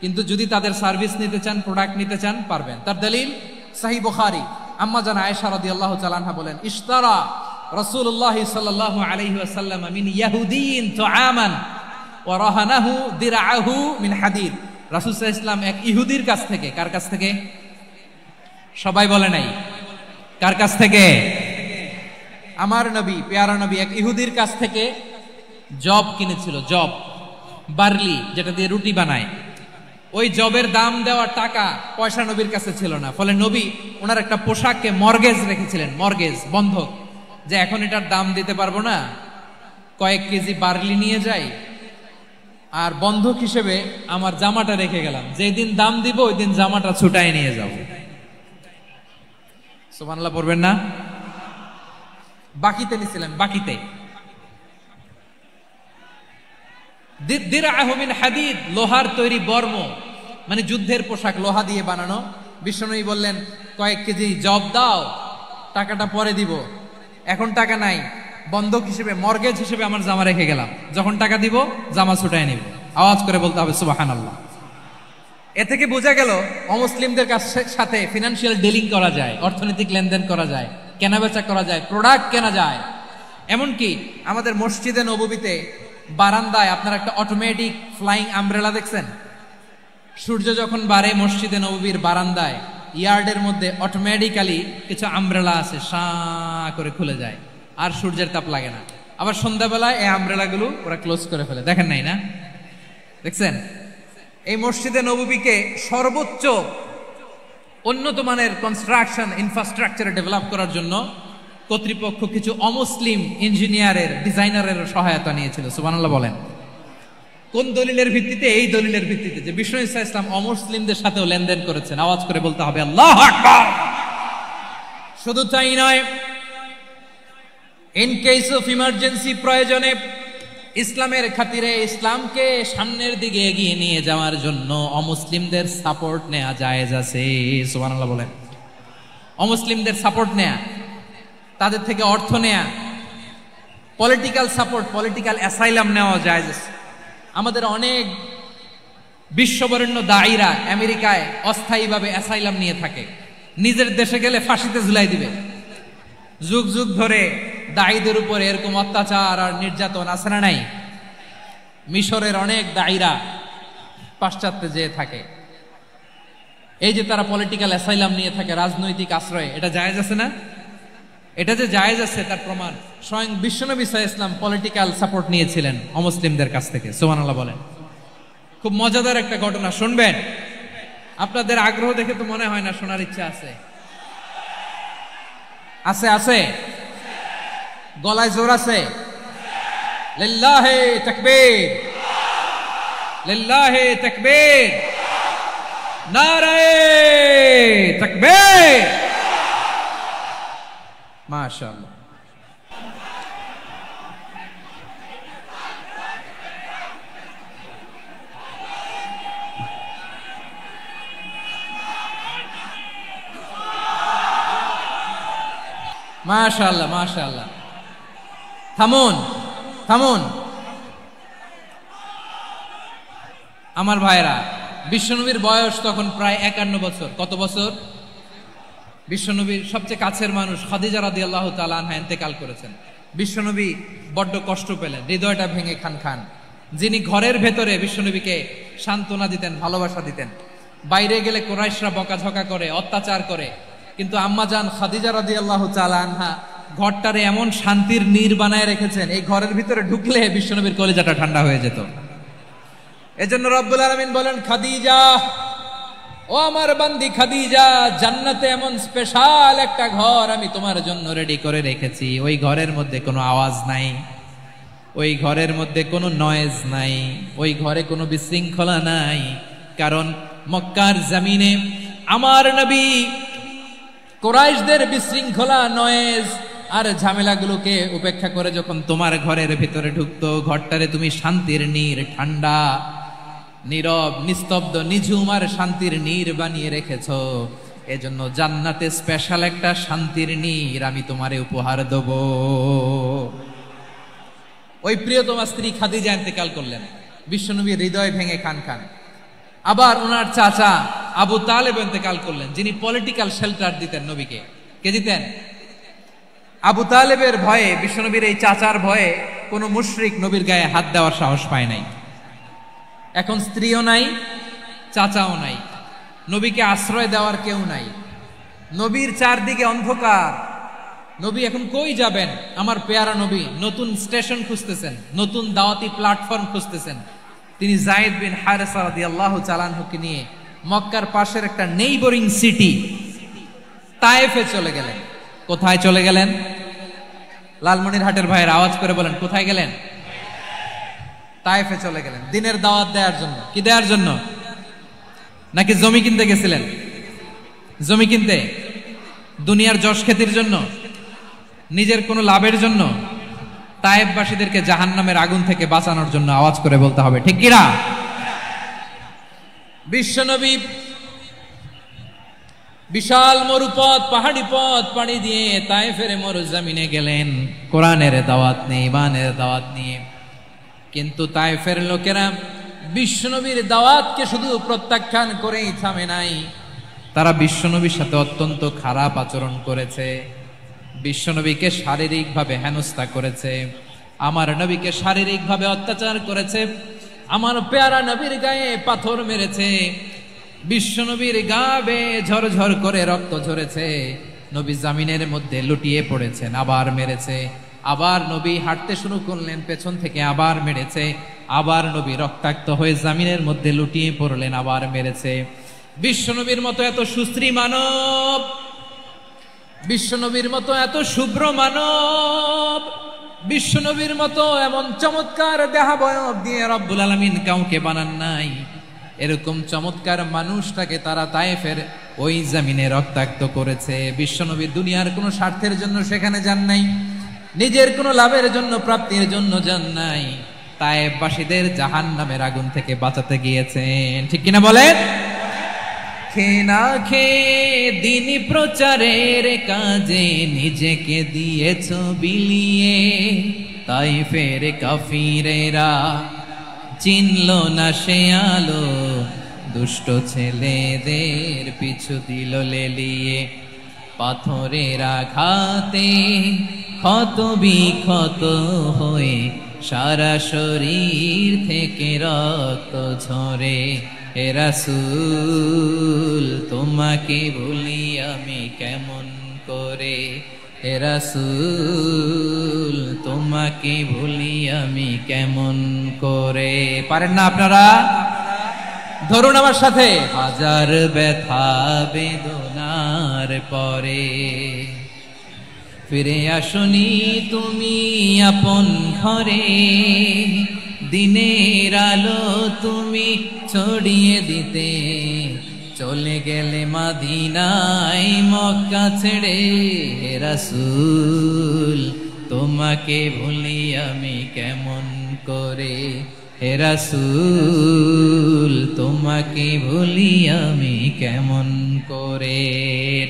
কিন্তু যদি তাদের সার্ভিস নিতে চান, প্রোডাক্ট নিতে চান, পারবেন। তার দলিল সহিহ বুখারী, আম্মা জান আয়েশা রাদিয়াল্লাহু তাআলা আনহা বলেন, ইশতারা রাসূলুল্লাহ সাল্লাল্লাহু আলাইহি ওয়াসাল্লাম মিন ইয়াহুদিয়িন তুআমান ওয়া রাহানাহু দিরআহু মিন হাদিদ। রাসূল সাল্লাল্লাহু আলাইহি ওয়াসাল্লাম এক ইহুদির কাছ থেকে, কার কাছ থেকে? সবাই বলে নাই, কার কাছ থেকে? আমার নবী, পেয়ারা নবী এক ইহুদির কাছ থেকে জব কিনেছিল, জব, বার্লি, যেটা দিয়ে রুটি বানায়। ওই জবের দাম দেওয়ার টাকা পয়সা নবীর কাছে ছিল না, ফলে নবী ওনার একটা পোশাককে মর্গেজ রেখেছিলেন, মর্গেজ, বন্ধক, যে এখন এটার দাম দিতে পারবো না, কয়েক কেজি বার্লি নিয়ে যাই আর বন্ধক হিসেবে আমার জামাটা রেখে গেলাম, যেদিন দাম দিব ওই দিন জামাটা ছুটায় নিয়ে যাব। সুবহানাল্লাহ পড়বেন না? বাকিতে নিছিলেন, বাকিতে। দিরআহু মিন হাদিদ, লোহার তৈরি বর্ম, মানে যুদ্ধের পোশাক, লোহা দিয়ে বানানো। বিশ্বনবী বললেন, কয়েক কেজি জব দাও, টাকাটা পরে দিব, এখন টাকা নাই, বন্ধক হিসেবে, মর্গেজ হিসেবে আমার জামা রেখে গেলাম, যখন টাকা দিব জামা ছুটায় নিব। আওয়াজ করে বলতে হবে সুবহানাল্লাহ। এ থেকে বোঝা গেল অমুসলিমদের সাথে ফিনান্সিয়াল ডিলিং করা যায়, অর্থনৈতিক লেনদেন করা যায়, কেনাবেচা করা যায়, প্রোডাক্ট কেনা যায়। এমনকি আমাদের মসজিদে নববীতে বারান্দায় আপনারা একটা অটোমেটিক ফ্লাইং আমব্রেলা দেখছেন? সূর্য যখন বাড়ে মসজিদে নববীর বারান্দায় ইয়ার্ডের মধ্যে অটোমেটিক্যালি কিছু আমব্রেলা আছে, সাঁ করে খুলে যায়, আর সূর্যের তাপ লাগে না। আবার সন্ধ্যাবেলায় এই আমব্রেলাগুলো ওরা ক্লোজ করে ফেলে, দেখেন নাই না? দেখছেন? এই মসজিদে নববীকে সর্বোচ্চ উন্নত মানের কনস্ট্রাকশন ইনফ্রাস্ট্রাকচারে ডেভেলপ করার জন্য কর্তৃপক্ষ কিছু অমুসলিম ইঞ্জিনিয়ারের, ডিজাইনারের সহায়তা নিয়েছিল। সুবহানাল্লাহ বলেন। কোন দলিলের ভিত্তিতে? এই দলিলের ভিত্তিতে যে বিষ্ণু ঈসা ইসলাম অমুসলিমদের সাথেও লেনদেন করেছেন। আওয়াজ করে বলতে হবে আল্লাহু আকবার। শুধু তাই নয়, ইন কেস অফ ইমার্জেন্সি, প্রয়োজনে ইসলামের খাতিরে, ইসলামকে সামনের দিকে এগিয়ে নিয়ে যাওয়ার জন্য অমুসলিমদের সাপোর্ট নেওয়া জায়েজ আছে। সুবহানাল্লাহ বলেন। অমুসলিমদের সাপোর্ট নেয়া, তাদের থেকে অর্থ নেয়া, পলিটিক্যাল সাপোর্ট, পলিটিক্যাল অ্যাসাইলাম নেওয়া জায়েজ আছে। আমাদের অনেক বিশ্ববরেণ্য দায়ীরা আমেরিকায় অস্থায়ীভাবে অ্যাসাইলাম নিয়ে থাকে, নিজের দেশে গেলে ফাঁসিতে ঝুলাই দিবে। যুগ যুগ ধরে দায়ীদের উপর এরকম অত্যাচার আর নির্যাতন আছে না নাই? মিশরের অনেক দায়ীরা পাশ্চাত্যে যেয়ে থাকে, এই যে তারা পলিটিক্যাল অ্যাসাইলাম নিয়ে থাকে, রাজনৈতিক আশ্রয়, এটা জায়েজ আছে না? এটা যে জায়েজ আছে তার প্রমাণ স্বয়ং বিশ্বনবী সাল্লাল্লাহু আলাইহি ওয়াসাল্লাম পলিটিক্যাল সাপোর্ট নিয়েছিলেন অমুসলিমদের কাছ থেকে। সুবহানাল্লাহ বলেন। খুব মজাদার একটা ঘটনা শুনবেন, আপনাদের আগ্রহ দেখে তো মনে হয় না শোনার ইচ্ছা আছে। আছে আছে, গলায় জোর আছে। লিল্লাহি তাকবীর, লিল্লাহি তাকবীর, নারে তাকবীর। মাশাআল্লাহ। মাশাআল্লাহ, মাশাআল্লাহ। থামুন, থামুন আমার ভাইরা। বিশ্বনবীর বয়স তখন প্রায় 51 বছর। কত বছর? বিশ্বনবীর সবচেয়ে কাছের মানুষ খাদিজা রাদিয়াল্লাহু তাআলা আনহা ইন্তেকাল করেছেন। বিশ্বনবী বড্ড কষ্ট পেলেন, হৃদয়টা ভেঙে খান খান। যিনি ঘরের ভেতরে বিশ্বনবীকে সান্ত্বনা দিতেন, ভালোবাসা দিতেন, বাইরে গেলে কুরাইশরা বকাঝকা করে, অত্যাচার করে, কিন্তু আম্মাজান খাদিজা রাদিয়াল্লাহু তাআলা আনহা ঘরটারে এমন শান্তির নীড় বানায় রেখেছেন, এই ঘরের ভিতরে ঢুকলে বিশ্বনবীর কলিজাটা ঠান্ডা হয়ে যেত। এজন্য রব্বুল আলামিন বলেন, খাদিজা, ও আমার বান্দি খাদিজা, জান্নাতে এমন স্পেশাল একটা ঘর আমি তোমার জন্য রেডি করে রেখেছি। ওই ঘরের মধ্যে কোনো আওয়াজ নাই, ওই ঘরের মধ্যে কোনো নয়েজ নাই, ওই ঘরে কোনো বিশৃঙ্খলা নাই। কারণ মক্কার জমিনে আমার নবী কুরাইশদের বিশৃঙ্খলা, নয়েজ আর ঝামেলাগুলোকে উপেক্ষা করে যখন তোমার ঘরের ভিতরে ঢুকতো, ঘরটারে তুমি শান্তির নীড়, ঠান্ডা, নীরব, নিস্তব্ধ, নিঝুম আর শান্তির নীড় বানিয়ে রেখেছো। এজন্য জান্নাতে স্পেশাল একটা শান্তির নীড় আমি তোমারে উপহার দেব। ওই প্রিয়তমা স্ত্রী খাদিজা ইন্তেকাল করলেন, বিশ্বনবীর হৃদয় ভেঙে খান খান। আবার ওনার চাচা আবু তালেব ইন্তেকাল করলেন, যিনি পলিটিক্যাল শেল্টার দিতেন নবীকে। কে দিতেন? আবু তালেবের ভয়ে, বিশ্বনবীর এই চাচার ভয়ে কোন মুশরিক নবীর গায়ে হাত দেওয়ার সাহস পায় নাই। এখন স্ত্রীও নাই, চাচাও নাই, নবীকে আশ্রয় দেওয়ার কেউ নাই, নবীর চারদিকে অন্ধকার। নবী এখন কই যাবেন? আমার পেয়ারা নবী নতুন স্টেশন খুঁজতেছেন, নতুন দাওয়াতি প্ল্যাটফর্ম খুঁজতেছেন। তিনি যায়েদ বিন হারেসা রাদিয়াল্লাহু তাআলা আনহুকে নিয়ে মক্কার পাশের একটা নেইবরিং সিটি তায়েফে চলে গেলেন। কোথায় চলে গেলেন? লালমনিরহাটের ভাইয়ের আওয়াজ করে বলেন, কোথায় গেলেন? তায়েফে চলে গেলেন দিনের দাওয়াত দেওয়ার জন্য। কি দেওয়ার জন্য? নাকি জমি কিনতে গেছিলেন? জমি কিনতে, দুনিয়ার যশ খ্যাতির জন্য, নিজের কোনো লাভের জন্য? তায়েফবাসীদেরকে জাহান্নামের আগুন থেকে বাঁচানোর জন্য। আওয়াজ করে বলতে হবে ঠিক কিনা? বিশ্বনবী বিশাল মরুপথ, পাহাড়ি পথ পাড়ি দিয়ে তায়েফের মরুজমিনে গেলেন কোরআনের দাওয়াত নিয়ে, ইমানের দাওয়াত নিয়ে। কিন্তু তায়েফের লোকেরা বিশ্বনবীর দাওয়াতকে শুধু প্রত্যাখ্যান করেই থামে নাই, তারা বিশ্বনবীর সাথে অত্যন্ত খারাপ আচরণ করেছে, বিশ্বনবীকে শারীরিকভাবে হেনস্থা করেছে, আমার নবীকে শারীরিকভাবে অত্যাচার করেছে, আমার পেয়ারা নবীর গায়ে পাথর মেরেছে, বিশ্বনবীর গা বেয়ে ঝরঝর করে রক্ত ঝরেছে, নবী জামিনের মধ্যে লুটিয়ে পড়েছেন, আবার মেরেছে, আবার নবী হাঁটতে শুরু করলেন, পেছন থেকে আবার মেরেছে, আবার নবী রক্তাক্ত হয়ে জামিনের মধ্যে লুটিয়ে পড়লেন, আবার মেরেছে। বিশ্বনবীর মতো এত সুশ্রী মানব, বিশ্বনবীর মতো এত শুভ্র মানব, বিশ্বনবীর মতো এমন চমৎকার দেহাবয়ব দিয়ে রব্বুল আলামিন কাউকে বানান নাই। এরকম চমৎকার মানুষটাকে তারা তায়েফের ওই জমিনে রক্তাক্ত করেছে। বিশ্বনবী দুনিয়ার কোনো স্বার্থের জন্য সেখানে যান নাই, নিজের কোনো লাভের জন্য, প্রাপ্তির জন্য যান নাই, তায়েফবাসীদের জাহান্নামের আগুন থেকে বাঁচাতে গিয়েছেন। ঠিক কিনা বলেন? খেয়ে না খেয়ে দিন প্রচারের কাজে নিজেকে দিয়েছ বিলিয়ে, তায়েফের কাফিরেরা চিনল না সে আলো, দুষ্ট ছেলেদের পিছু দিল লেলিয়ে, পাথরের আঘাতে ক্ষত বিক্ষত হয়ে সারা শরীর থেকে রক্ত ঝরে। হে রাসূল তোমাকে ভুলি আমি কেমন করে, হে রাসূল তোমাকে ভুলি আমি কেমন করে। পারেন না আপনারা? ধরুন আমার সাথে। হাজার ব্যথা বেদনার পরে ফিরে আসনি তুমি আপন ঘরে, দিনের আলো তুমি ছড়িয়ে দিতে, চলে গেলে মদিনায় মক্কা ছেড়ে। হে রাসূল তোমাকে ভুলি আমি কেমন করে, হে রাসূল তোমাকে ভুলি আমি কেমন করে।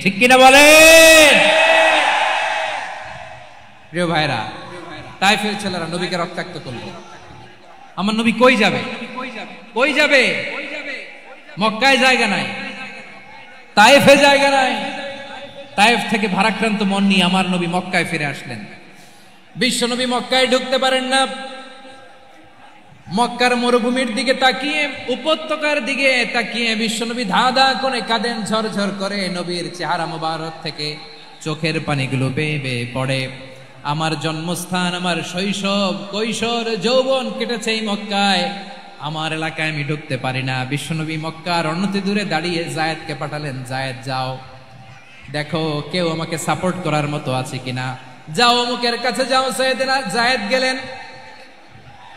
ঠিক কিনা বলেন? প্রিয় ভাইরা, তায়েফের ছেলেরা নবীকে রক্তাক্ত করলো। আমার নবী কই যাবে? কই যাবে? মক্কায় জায়গা নাই, তায়েফে জায়গা নাই। তায়েফ থেকে ভারাক্রান্ত মন নিয়ে আমার নবী মক্কায় ফিরে আসলেন। বিশ্ব নবী মক্কায় ঢুকতে পারেন না। মক্কার মরুভূমির দিকে তাকিয়ে, উপত্যকার দিকে তাকিয়ে বিশ্বনবী ধা ধা করে কাঁদেন, ঝরঝর করে নবীর চেহারা মোবারক থেকে চোখের পানিগুলো বেয়ে বেয়ে পড়ে। আমার জন্মস্থান, আমার শৈশব, কৈশোর, যৌবন কেটেছে এই মক্কায়, আমার এলাকায় আমি ঢুকতে পারি না। বিশ্বনবী মক্কার অনতি দূরে দাঁড়িয়ে যায়েদকে পাঠালেন, যায়েদ যাও দেখো কেউ আমাকে সাপোর্ট করার মতো আছে কিনা, যাও অমুকের কাছে যাও। যায়েদ গেলেন,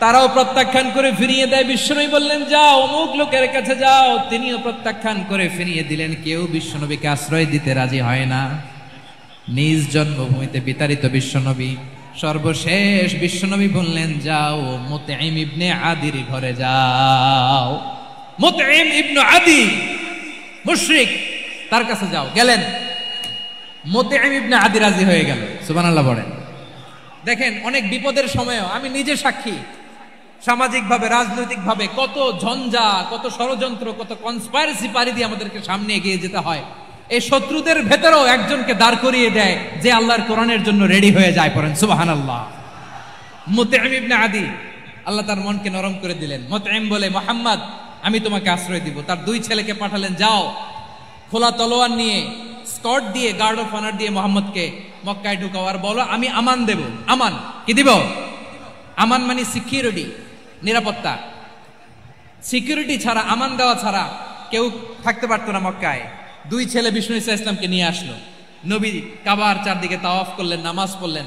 তারাও প্রত্যাখ্যান করে ফিরিয়ে দেয়। বিশ্বনবী বললেন যাও অমুক লোকের কাছে যাও, তিনিও প্রত্যাখ্যান করে ফিরিয়ে দিলেন। কেউ বিশ্বনবীকে আশ্রয় দিতে রাজি হয় না। নিজ জন্মভূমিতে বিতাড়িত বিশ্বনবী, সর্বশেষ বিশ্বনবী বললেন যাও মুতঈম ইবনে আদির ঘরে যাও। মুতঈম ইবনে আদি মুশরিক, তার কাছে যাও। গেলেন, মুতঈম ইবনে আদি রাজি হয়ে গেল। সুবহানাল্লাহ বলেন। দেখেন অনেক বিপদের সময়ও আমি নিজে সাক্ষী, সামাজিকভাবে রাজনৈতিকভাবে কত ঝঞ্ঝা, কত ষড়যন্ত্র, কত কনস্পাইরেসি পাড়ি দিয়ে আমাদেরকে সামনে এগিয়ে যেতে হয়। এই শত্রুদের ভেতরেও একজনকে দাঁড় করিয়ে দেয় যে আল্লাহর কোরআনের জন্য রেডি হয়ে যায়। পড়েন সুবহানাল্লাহ। মুতঈম ইবনে আদি, আল্লাহ তার মনকে নরম করে দিলেন। মুতঈম বলে, মোহাম্মদ আমি তোমাকে আশ্রয় দিব। তার দুই ছেলেকে পাঠালেন, যাও খোলা তলোয়ার নিয়ে, স্কট দিয়ে, গার্ড অফ অনার দিয়ে মোহাম্মদকে মক্কায় ঢুকাও, আর বলো আমি আমান দেব। আমান কি দিব? আমান মানে সিকিউরিটি, নিরাপত্তা। সিকিউরিটি ছাড়া, আমান দেওয়া ছাড়া কেউ থাকতে পারতো না মক্কায়। দুই ছেলে বিষ্ণু ইসা ইসলামকে নিয়ে আসলো। নবী কাবার চারদিকে তাওয়াফ করলেন, নামাজ পড়লেন।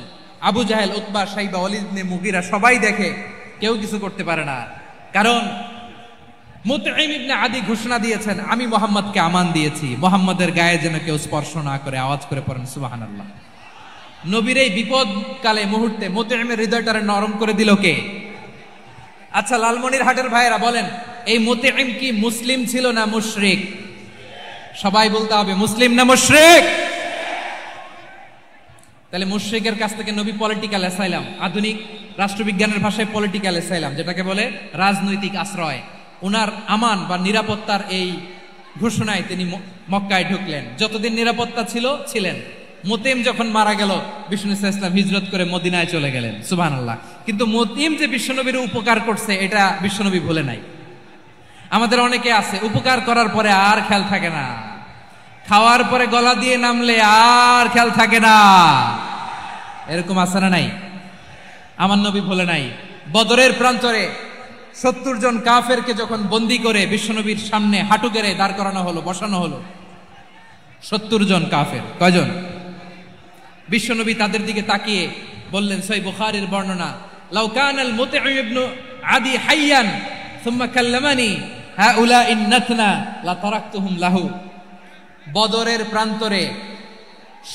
আবু জাহেল, উতবা, শাইবা, ওয়ালিদ ইবনে মুগীরা সবাই দেখে, কেউ কিছু করতে পারে না। কারণ মুতঈম ইবনে আদি ঘোষণা দিয়েছেন, আমি মুহাম্মদকে আমান দিয়েছি, মুহাম্মদের গায়ে যেন কেউ স্পর্শ না করে। আওয়াজ করে পড়েন সুবহানাল্লাহ। নবীর এই বিপদকালে মুহূর্তে মুতঈমের হৃদয়টারে নরম করে দিল কে? আচ্ছা লালমনিরহাটের ভাইয়েরা বলেন, এই মুতঈম কি মুসলিম ছিল না মুশরিক? সবাই বলতে হবে মুসলিম না মুশরিক। তাহলে মুশরিকের কাছ থেকে নবী পলিটিক্যাল অ্যাসাইলাম, আধুনিক রাষ্ট্রবিজ্ঞানের ভাষায় পলিটিক্যাল অ্যাসাইলাম, যেটাকে বলে রাজনৈতিক আশ্রয়, উনার আমান বা নিরাপত্তার এই ঘোষণায় তিনি মক্কায় ঢুকলেন। যতদিন নিরাপত্তা ছিল ছিলেন। মুতঈম যখন মারা গেল, বিষ্ণু ইসলাম হিজরত করে মদিনায় চলে গেলেন। সুবহানাল্লাহ। কিন্তু মুতঈম যে বিশ্বনবীর উপকার করছে এটা বিশ্বনবী ভুলে নাই। আমাদের অনেকে আছে উপকার করার পরে আর খেয়াল থাকে না, খাওয়ার পরে গলা দিয়ে নামলে আর খেয়াল থাকে না। এরকম আছে না নাই? আমার নবী ভুলে নাই। বদরের প্রান্তরে 70 জন কাফেরকে যখন বন্দী করে বিশ্বনবীর সামনে হাঁটু গেড়ে দাঁড় করানো হলো, বসানো হলো, 70 জন কাফের। কয়জন? বিশ্বনবী তাদের দিকে তাকিয়ে বললেন, সহিহ বুখারীর বর্ণনা, লাউ কানাল মুতঈম ইবনে আদি হাইয়ান সুম্মা কাল্লামানি হাউলাই নাতনা লা তারাকতুহুম লাহু। বদরের প্রান্তরে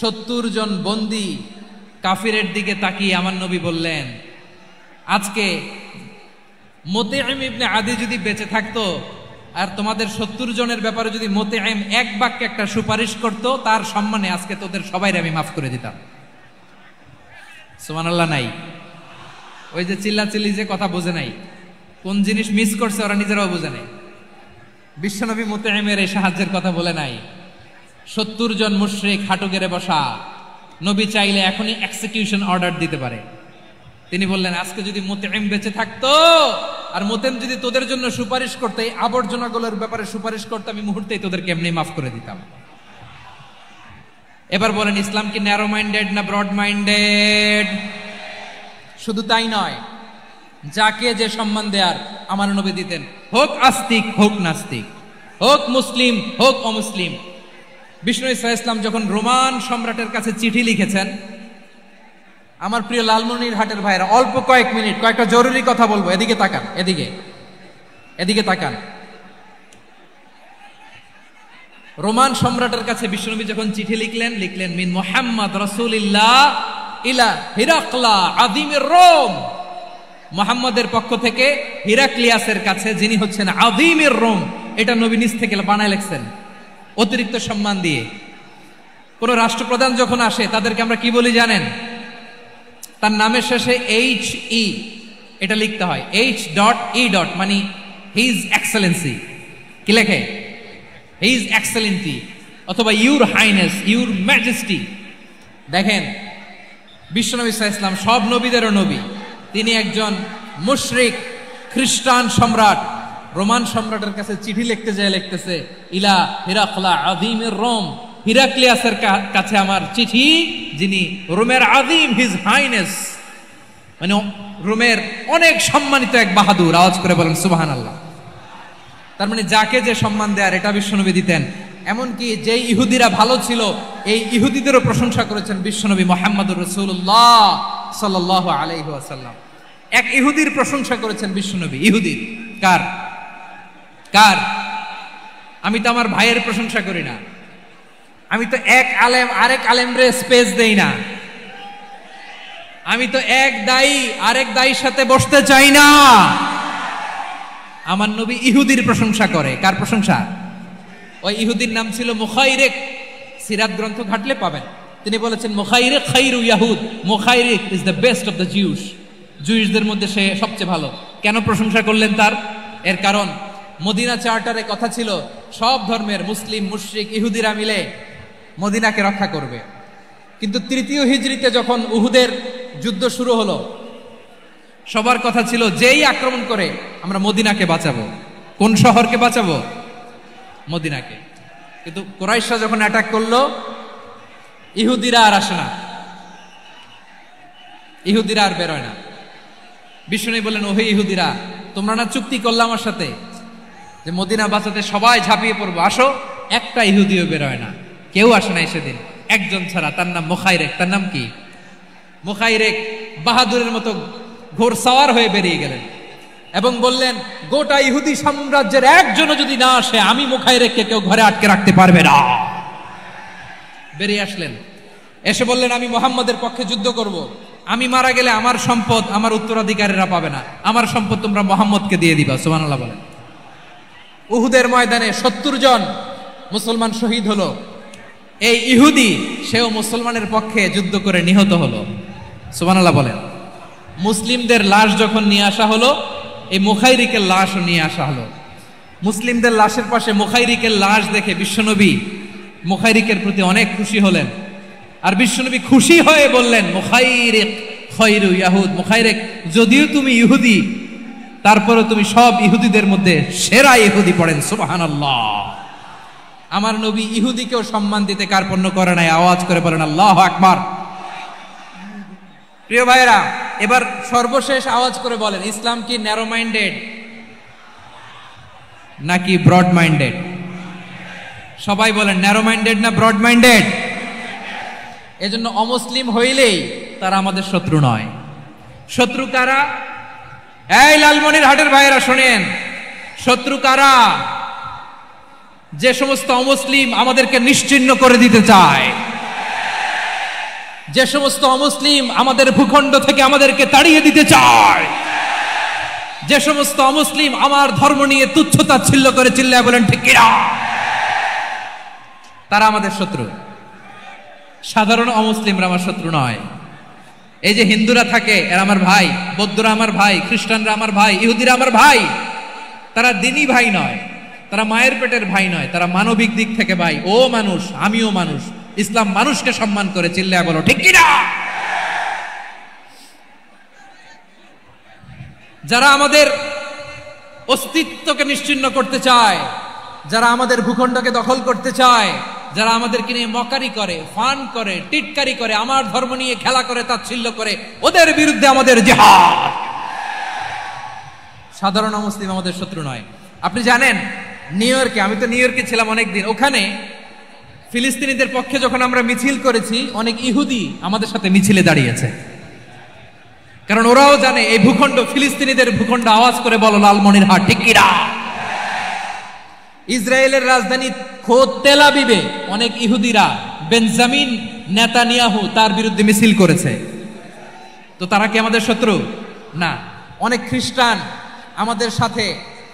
70 জন বন্দী কাফিরের দিকে তাকিয়ে আমার নবী বললেন, আজকে মুতঈম ইবনে আদি যদি বেঁচে থাকতো আর তোমাদের 70 জনের ব্যাপারে যদি মুতঈম এক বাক্যে একটা সুপারিশ করত, তার সম্মানে আজকে তোদের সবাইকে আমি মাফ করে দিতাম। সুবহানাল্লাহ। নাই ওই যে চিল্লাচিল্লি যে কথা বোঝে নাই, কোন জিনিস মিস করছে ওরা নিজেরাও বোঝে নাই। বিশ্বনবী মুতঈমের এই সাহায্যের কথা বলে নাই। 70 জন মুশরিক হাঁটু গেড়ে বসা, নবী চাইলে এখনই এক্সিকিউশন অর্ডার দিতে পারে। তিনি বললেন, আজকে যদি মুতঈম বেঁচে থাকতো আর মুতঈম যদি তোদের জন্য সুপারিশ করতে, এই আবর্জনাগুলোর ব্যাপারে সুপারিশ করতে, আমি মুহূর্তেই তোদেরকে এমনি মাফ করে দিতাম। এবার বলেন, ইসলাম কি ন্যারো মাইন্ডেড না ব্রড মাইন্ডেড? শুধু তাই নয়, যাকে যে সম্মান দেয়ার আমার নবী দিতেন, হোক আস্তিক হোক নাস্তিক, হোক মুসলিম হোক অমুসলিম। বিষ্ণু ইসলাম যখন রোমান সম্রাটের কাছে চিঠি লিখেছেন, আমার প্রিয় লালমনিরহাটের ভাইরা, অল্প কয়েক মিনিট কয়েকটা জরুরি কথা বলবো। এদিকে তাকান, এদিকে তাকান। রোমান সম্রাটের কাছে বিশ্বনবী যখন চিঠি লিখলেন মিন মুহাম্মদ রাসূলিল্লাহ ইলা হিরাকলা আযীমির রোম। মুহাম্মদের পক্ষ থেকে হিরাক্লিয়াসের কাছে, যিনি হচ্ছেন আযীমির রোম। এটা নবী নিজ থেকে বানায় লিখছেন অতিরিক্ত সম্মান দিয়ে। কোন রাষ্ট্রপ্রধান যখন আসে তাদেরকে আমরা কি বলি জানেন? তার নামের শেষে HE এটা লিখতে হয়। H.E. মানে হিজ এক্সেলেন্সি। কি লেখে? হিজ এক্সেলেন্সি অথবা ইউর হাইনেস, ইউর ম্যাজেস্টি। দেখেন, বিশ্বনবী সাল্লাল্লাহু আলাইহি ওয়াসাল্লাম সব নবীদেরও নবী। তিনি একজন মুশরিক খ্রিস্টান সম্রাট, রোমান সম্রাটের কাছে চিঠি লিখতে যায়, লিখতেছে ইলা হিরাকলা আযীমির রোম। হিরাক্লিয়াসের কাছে আমার চিঠি, যিনি রোমের আযীম, হিজ হাইনেস, মানে রোমের অনেক সম্মানিত এক বাহাদুর। আওয়াজ করে বলেন সুবহানাল্লাহ। তার মানে যাকে যে সম্মান দেয়ার এটা বিশ্বনবী দিতেন। এমনকি যে ইহুদিরা ভালো ছিল, এই ইহুদিদেরও প্রশংসা করেছেন বিশ্বনবী মুহাম্মদুর রাসূলুল্লাহ সাল্লাল্লাহু আলাইহি ওয়াসাল্লাম। এক ইহুদির প্রশংসা করেছেন বিশ্বনবী। ইহুদির কার? আমি তো আমার ভাইয়ের প্রশংসা করি না, আমি তো এক আলেম আরেক আলেমরে স্পেস দেই না, আমি তো এক দায়ী আরেক দায়ীর সাথে বসতে চাই না। আমার নবী ইহুদির প্রশংসা করে। কার প্রশংসা? ওই ইহুদির নাম ছিল মুখাইরেক। সিরাত গ্রন্থ ঘাটলে পাবেন। তিনি বলেছেন মুখাইরিক খাইরু ইয়াহুদ, Mukhairiq is the best of the Jews, জুইশদের মধ্যে সে সবচেয়ে ভালো। কেন প্রশংসা করলেন তার? এর কারণ মদিনা চার্টারে কথা ছিল সব ধর্মের মুসলিম, মুশরিক, ইহুদিরা মিলে মদিনাকে রক্ষা করবে। কিন্তু তৃতীয় হিজরিতে যখন উহুদের যুদ্ধ শুরু হলো, সবার কথা ছিল যেই আক্রমণ করে আমরা মদিনাকে বাঁচাবো। কোন শহরকে বাঁচাবো? মদিনাকে। কিন্তু কুরাইশরা যখন অ্যাটাক করলো, ইহুদিরা আর আসে না, ইহুদিরা আর বেরোয় না। বিষ্ণু বললেন, ওহে ইহুদিরা, তোমরা না চুক্তি করলে আমার সাথে যে মদিনা বাঁচাতে সবাই ঝাঁপিয়ে পড়বো, আসো। একটা ইহুদিও বেরোয় না, কেউ আসে নাই সেদিন, একজন ছাড়া, তার নাম মুখাইরেক। তার নাম কি? মুখাইরেক বাহাদুরের মতো ঘোড়সাওয়ার হয়ে বেরিয়ে গেলেন এবং বললেন, গোটা ইহুদি সাম্রাজ্যের একজনও যদি না আসে, আমি মুখাইরেককে কেউ ঘরে আটকে রাখতে পারবে না। বেরিয়ে আসলেন, এসে বললেন, আমি মুহাম্মদের পক্ষে যুদ্ধ করব। আমি মারা গেলে আমার সম্পদ আমার উত্তরাধিকারীরা পাবে না, আমার সম্পদ তোমরা মুহাম্মদকে দিয়ে দিবা। সুবহানাল্লাহ বলেন। উহুদের ময়দানে 70 জন মুসলমান শহীদ হলো। এই ইহুদি, সেও মুসলমানের পক্ষে যুদ্ধ করে নিহত হলো। সুবহানাল্লাহ বলেন। মুসলিমদের লাশ যখন নিয়ে আসা হলো, এই মুখাইরিকের লাশও নিয়ে আসা হলো। মুসলিমদের লাশের পাশে মুখাইরিকের লাশ দেখে বিশ্বনবী মুখাইরিকের প্রতি অনেক খুশি হলেন। আর বিশ্বনবী খুশি হয়ে বললেন, মুখাইরিক খায়রু ইয়াহুদ, মুখাইরিক যদিও তুমি ইহুদি, তারপরে তুমি সব ইহুদিদের মধ্যে সেরা ইহুদি। পড়েন সুবহানাল্লাহ। আমার নবী ইহুদিকেও সম্মান দিতে কার্পণ্য করে নাই। আওয়াজ করে বলেন আল্লাহু আকবার। প্রিয় ভাইরা, এবার সর্বশেষ আওয়াজ করে বলেন, ইসলাম কি ন্যারো মাইন্ডেড নাকি ব্রড মাইন্ডেড? সবাই বলেন, ন্যারো মাইন্ডেড না ব্রড মাইন্ডেড? এজন্য অমুসলিম হইলেই তারা আমাদের শত্রু নয়। শত্রু কারা? এই লালমনিরহাটের ভাইয়েরা শোনেন, শত্রু কারা? যে সমস্ত অমুসলিম আমাদেরকে নিশ্চিহ্ন করে দিতে চায়, যে সমস্ত অমুসলিম আমাদের ভূখণ্ড থেকে আমাদেরকে তাড়িয়ে দিতে চায়, যে সমস্ত অমুসলিম আমার ধর্ম নিয়ে তুচ্ছতাচ্ছিল্য করে চিল্লায় বলেন ঠিক কিনা, তারা আমাদের শত্রু। সাধারণ অমুসলিমরা আমার শত্রু নয়। এই যে হিন্দুরা থাকে, এরা আমার ভাই, বৌদ্ধরা আমার ভাই, খ্রিস্টানরা আমার ভাই, ইহুদিরা আমার ভাই। তারা দিনই ভাই নয়, তারা মায়ের পেটের ভাই নয়, তারা মানবিক দিক থেকে ভাই। ও মানুষ, আমিও মানুষ। ইসলাম মানুষকে সম্মান করে, চিল্লায় বলো ঠিক কিনা। যারা আমাদের অস্তিত্বকে নিশ্চিহ্ন করতে চায়, যারা আমাদের ভূখণ্ডকে দখল করতে চায়, যারা আমাদেরকে নিয়ে মকারি করে, ফান করে, টিটকারি করে, আমার ধর্ম নিয়ে খেলা করে, তাচ্ছিল্য করে, ওদের বিরুদ্ধে আমাদের জিহাদ। সাধারণ মুসলিম আমাদের শত্রু নয়। আপনি জানেন নিউ ইয়র্কে, আমি তো নিউ ইয়র্কে ছিলাম অনেকদিন, ওখানে ফিলিস্তিনিদের পক্ষে যখন আমরা মিছিল করেছি, অনেক ইহুদি আমাদের সাথে মিছিলে দাঁড়িয়েছে। কারণ ওরাও জানে এই ভূখণ্ড ফিলিস্তিনিদের ভূখণ্ড। আওয়াজ করে বলো লালমনিরহাট ঠিক কিনা। ইসরায়েলের রাজধানী খোদ তেল আবিবে অনেক ইহুদিরা বেঞ্জামিন নেতানিয়াহু তার বিরুদ্ধে মিছিল করেছে। তো তারা কি আমাদের শত্রু? না। অনেক খ্রিস্টান আমাদের সাথে,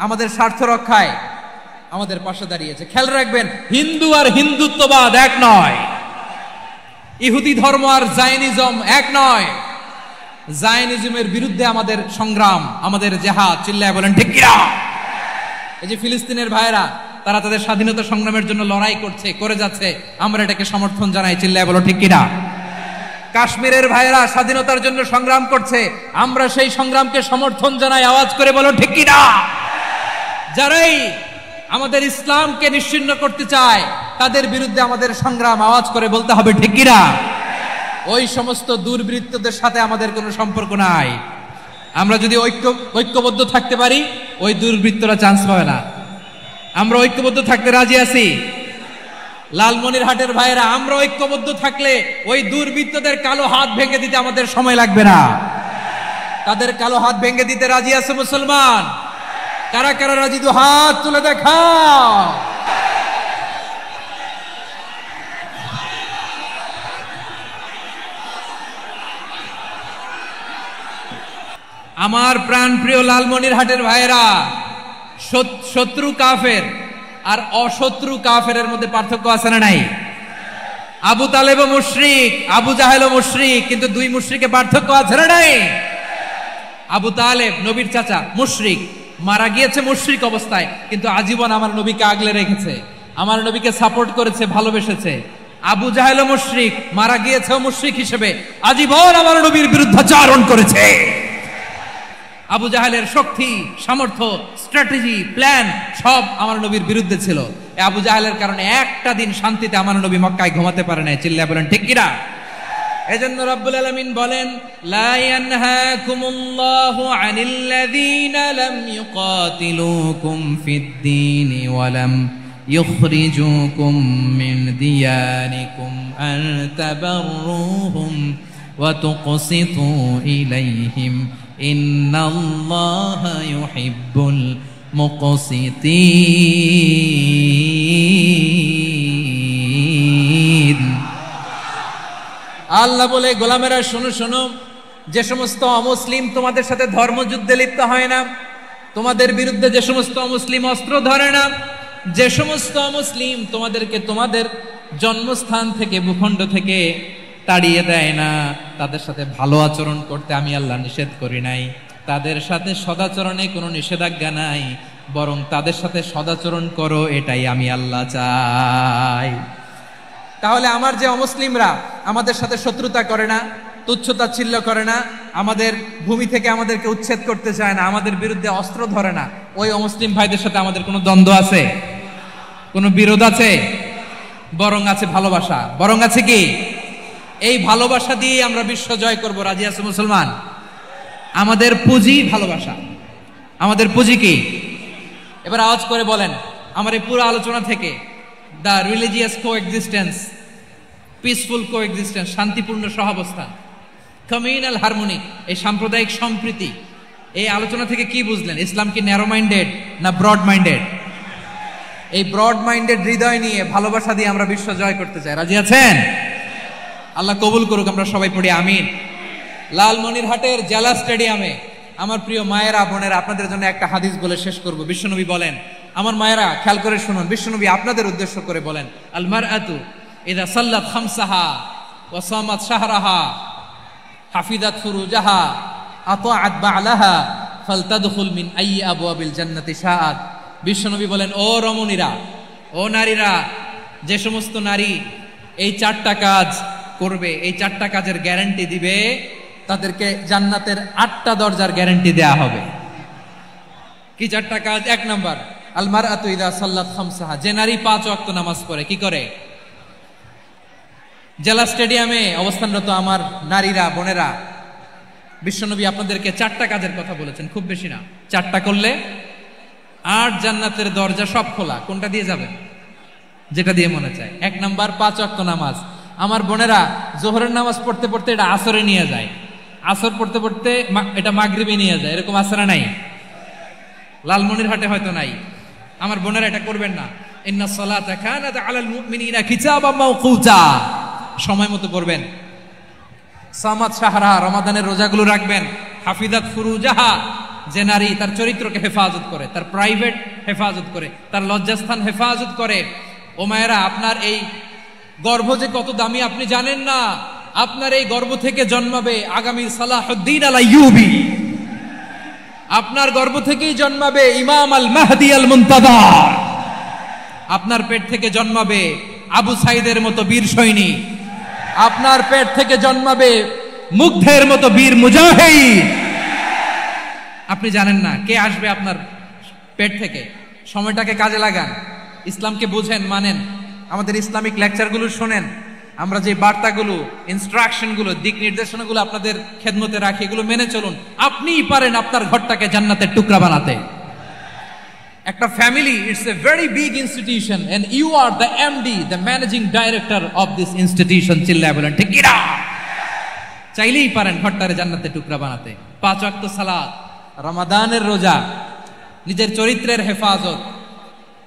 আমাদের স্বার্থ রক্ষায় আমাদের পাশে দাঁড়িয়েছে। খেয়াল রাখবেন, হিন্দু আর হিন্দুত্ববাদ এক নয়, ইহুদি ধর্ম আর জায়নিজম এক নয়। জায়নিজমের বিরুদ্ধে আমাদের সংগ্রাম, আমাদের জিহাদ, চিল্লায় বলেন ঠিক কিনা। এই যে ফিলিস্তিনের ভাইরা, তারা তাদের স্বাধীনতা সংগ্রামের জন্য লড়াই করছে, করে যাচ্ছে, আমরা এটাকে সমর্থন জানাই, চিল্লায় বলো ঠিক কিনা। কাশ্মীরের ভাইরা স্বাধীনতার জন্য সংগ্রাম করছে, আমরা সেই সংগ্রামকে সমর্থন জানাই, আওয়াজ করে বলো ঠিক কিনা। যারাই আমাদের ইসলামকে নিশ্চিহ্ন করতে চায়, তাদের বিরুদ্ধে আমাদের সংগ্রাম, আওয়াজ করে বলতে হবে ঠিক কিনা। ওই সমস্ত দুর্বৃত্তদের সাথে আমাদের কোনো সম্পর্ক নাই। আমরা যদি ঐক্যবদ্ধ থাকতে পারি, ওই দুর্বৃত্তরা চান্স পাবে না। আমরা ঐক্যবদ্ধ থাকতে রাজি আছি। লালমনিরহাটের ভাইয়েরা, আমরা ঐক্যবদ্ধ থাকলে ওই দুর্বৃত্তদের কালো হাত ভেঙে দিতে আমাদের সময় লাগবে না। তাদের কালো হাত ভেঙে দিতে রাজি আছে মুসলমান? কারা কারা রাজি? দু হাত তুলে দেখাও। আমার প্রাণ প্রিয় লালমনিরহাটের ভাইয়েরা, শত্রু কাফের আর অশত্রু কাফেরের মধ্যে পার্থক্য আছে না নাই? আবু তালেব মুশরিক, আবু জাহেল মুশরিক, কিন্তু দুই মুশরিকে পার্থক্য আছে না নাই? আবু তালেব নবীর চাচা মুশরিক, মারা গিয়েছে মুশরিক অবস্থায়, কিন্তু আজীবন আমার নবীকে আগলে রেখেছে, আমার নবীকে সাপোর্ট করেছে, ভালোবেসেছে। আবু জাহেল মুশরিক, মারা গিয়েছে মুশরিক হিসেবে, আজীবন আমার নবীর বিরুদ্ধাচরণ করেছে। আবু জাহেলের শক্তি, সামর্থ্য, স্ট্র্যাটেজি, প্ল্যান সব আমার নবীর বিরুদ্ধে ছিল। আবু জাহেলের কারণে একটা দিন শান্তিতে আমার নবী মক্কায় ঘুমাতে পারে নাই। চিল্লায় বলেন ঠিক কিনা? এজন্য রব্বুল আলামিন বলেন, লা ইয়ানহাকুমুল্লাহু আনিল্লাযীনা লাম ইউকাতিলুকুম ফিদ-দীনি ওয়া লাম ইখরিজুকুম মিন দিয়ারিকুম আন তাবাররুহুম ওয়া তুকসিতু ইলাইহিম ইন্নাল্লাহা ইউহিব্বুল মুকসিতিন। আল্লাহ বলে, গোলামেরা শোনো শোনো, যে সমস্ত অমুসলিম তোমাদের সাথে ধর্মযুদ্ধে লিপ্ত হয় না, তোমাদের বিরুদ্ধে যে সমস্ত অমুসলিম অস্ত্র ধরে না, যে সমস্ত অমুসলিম তোমাদেরকে তোমাদের জন্মস্থান থেকে, ভূখণ্ড থেকে তাড়িয়ে দেয় না, তাদের সাথে ভালো আচরণ করতে আমি আল্লাহ নিষেধ করি নাই। তাদের সাথে সদাচরণে কোনো নিষেধাজ্ঞা নাই, বরং তাদের সাথে সদাচরণ করো, এটাই আমি আল্লাহ চাই। তাহলে আমার যে অমুসলিমরা আমাদের সাথে শত্রুতা করে না, তুচ্ছতাচ্ছিল্য করে না, আমাদের ভূমি থেকে আমাদেরকে উচ্ছেদ করতে চায় না, আমাদের বিরুদ্ধে অস্ত্র ধরে না, ওই অমুসলিম ভাইদের সাথে আমাদের কোনো দ্বন্দ্ব আছে? কোনো বিরোধ আছে? বরং আছে ভালোবাসা। বরং আছে কি? এই ভালোবাসা দিয়ে আমরা বিশ্ব জয় করব। রাজি আছে মুসলমান? আমাদের পুঁজি ভালোবাসা। আমাদের পুঁজি কি? এবার আওয়াজ করে বলেন, আমার এই পুরো আলোচনা থেকে the religious coexistence, peaceful coexistence, শান্তিপূর্ণ সহাবস্থান, কমিউনাল হারমোনি, এই সাম্প্রদায়িক সম্প্রীতি, এই আলোচনা থেকে কি বুঝলেন? ইসলাম কি ন্যারো মাইন্ডেড না ব্রড মাইন্ডেড? এই ব্রড মাইন্ডেড হৃদয় নিয়ে, ভালোবাসা দিয়ে আমরা বিশ্ব জয় করতে চাই। রাজি আছেন? আল্লাহ কবুল করুক। আমরা সবাই পড়ি আমিন। লালমনিরহাটের জেলা স্টেডিয়ামে আমার প্রিয় মায়েরা, বোনেরা, আপনাদের জন্য একটা হাদিস বলে শেষ করব। বিশ্বনবী বলেন, আমার মায়েরা খেয়াল করে শুনুন, বিশ্বনবী আপনাদের উদ্দেশ্য করে বলেন, আল মারআতু ইযা সাল্লাত খামসাহা ওয়া সামাত শাহরাহা হাফিজাত ফুরুজাহা আতাআত বা'লাহা ফালতাদখুল মিন আইয়ি আবওয়াবিল জান্নাতি শাআত। বিশ্বনবী বলেন, ও রমণীরা, ও নারীরা, যে সমস্ত নারী এই চারটা কাজ করবে, এই চারটা কাজের গ্যারান্টি দিবে, তাদেরকে জান্নাতের 8টা দরজার গ্যারান্টি দেয়া হবে। কি চারটা কাজ? 1 নাম্বার, আল মারআতু ইযা সাল্লাত খামসাহা, যে নারী 5 ওয়াক্ত নামাজ পড়ে। কি করে? জেলা স্টেডিয়ামে অবস্থানরত আমার নারীরা, বোনেরা, বিশ্বনবী আপনাদেরকে 4টা কাজের কথা বলেছেন, খুব বেশি না। 4টা করলে 8 জান্নাতের দরজা সব খোলা। কোনটা দিয়ে যাবেন? যেটা দিয়ে মনে চায়। 1 নাম্বার 5 ওয়াক্ত নামাজ। আমার বোনেরা জোহরের নামাজ পড়তে পড়তে এটা আসরে নিয়ে যায়, আসর পড়তে পড়তে এটা মাগরিবে নিয়ে যায়। এরকম আসরা নাই? লালমনিরহাটে হয়তো নাই। আমার বোনেরা এটা করবেন না। ইন্নাস সালাতা কানাত আলাল মুমিনিনা কিতাবাম মাওকুতা, সময় মতো পড়বেন। সামাত শাহরা, রমাদানের রোজাগুলো রাখবেন। হাফিজাত ফুরুজাহা, যে নারী তার চরিত্রকে হেফাজত করে, তার প্রাইভেট হেফাজত করে, তার লজ্জাস্থান হেফাজত করে। ও মায়েরা, আপনার এই গর্ভ যে কত দামি আপনি জানেন না। আপনার এই গর্ভ থেকে জন্মাবে আগামীর সালাহুদ্দিন আল আইয়ুবী। আপনার গর্ভ থেকেই জন্মাবে ইমাম আল মাহদি আল মুনতাযর। আপনার পেট থেকে জন্মাবে আবু সাইদের মতো বীর সৈনিক। আপনার পেট থেকে জন্মাবে মুগ্ধের মতো বীর মুজাহিদ। আপনি জানেন না কে আসবে আপনার পেট থেকে। সময়টাকে কাজে লাগান, ইসলামকে বুঝেন, মানেন, আমাদের ইসলামিক লেকচারগুলো শোনেন। আমরা যে বার্তাগুলো, ইনস্ট্রাকশনগুলো, দিক নির্দেশনাগুলো আপনাদের খেদমতে রাখি, এগুলো মেনে চলুন। আপনিই পারেন আপনার ঘরটাকে জান্নাতের টুকরা বানাতে। একটা family, it's a very big institution and you are the MD, the managing director of this institution. চিল্লায় বলেন ঠিক কিনা? চাইলেই পারেন ঘরটারে জান্নাতের টুকরা বানাতে। 5 ওয়াক্ত সালাত, রমাদানের রোজা, নিজের চরিত্রের হেফাজত,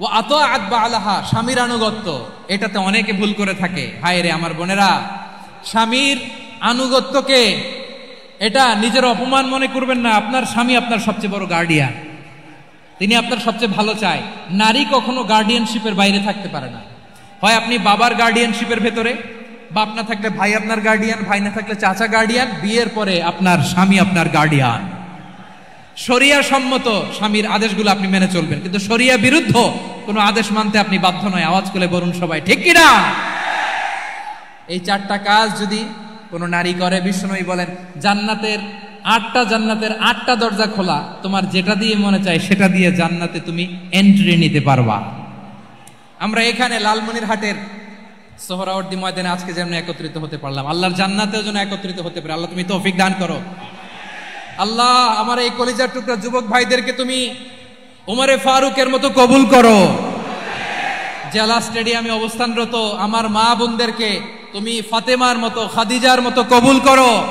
ও আতাআত বা'লাহা, স্বামীর আনুগত্য। এটাতে অনেকে ভুল করে থাকে। হায় রে আমার বোনেরা, স্বামীর আনুগত্যকে এটা নিজের অপমান মনে করবেন না। আপনার স্বামী আপনার সবচেয়ে বড় গার্ডিয়ান, তিনি আপনার সবচেয়ে ভালো চায়। নারী কখনো গার্ডিয়ানশিপের বাইরে থাকতে পারে না। হয় আপনি বাবার গার্ডিয়ানশিপের ভেতরে, বাপ না থাকলে ভাই আপনার গার্ডিয়ান, ভাই না থাকলে চাচা গার্ডিয়ান, বিয়ের পরে আপনার স্বামী আপনার গার্ডিয়ান। শরিয়া সম্মত স্বামীর আদেশগুলো আপনি মেনে চলবেন, কিন্তু শরিয়া বিরুদ্ধ কোনো আদেশ মানতে আপনি বাধ্য নয়। আওয়াজ করে বলুন সবাই, ঠিক কিনা? এই 4টা কাজ যদি কোনো নারী করে, বিশ্বনবী বলেন জান্নাতের 8টা দরজা খোলা, তোমার যেটা দিয়ে মনে চায় সেটা দিয়ে জান্নাতে তুমি এন্ট্রি নিতে পারবা। আমরা এখানে লালমনিরহাটের সোহরাওয়ার্দী ময়দানে আজকে যেমন একত্রিত হতে পারলাম, আল্লাহর জান্নাতেও যেন একত্রিত হতে পারে। আল্লাহ তুমি তৌফিক দান করো। আল্লাহ আমার এই কলিজার টুকরা যুবক ভাইদেরকে তুমি ওমরে ফারুকের মতো কবুল করো। জেলা স্টেডিয়ামে অবস্থানরত আমার মা বোনদেরকে তুমি ফাতেমার মতো, খাদিজার মতো কবুল করো।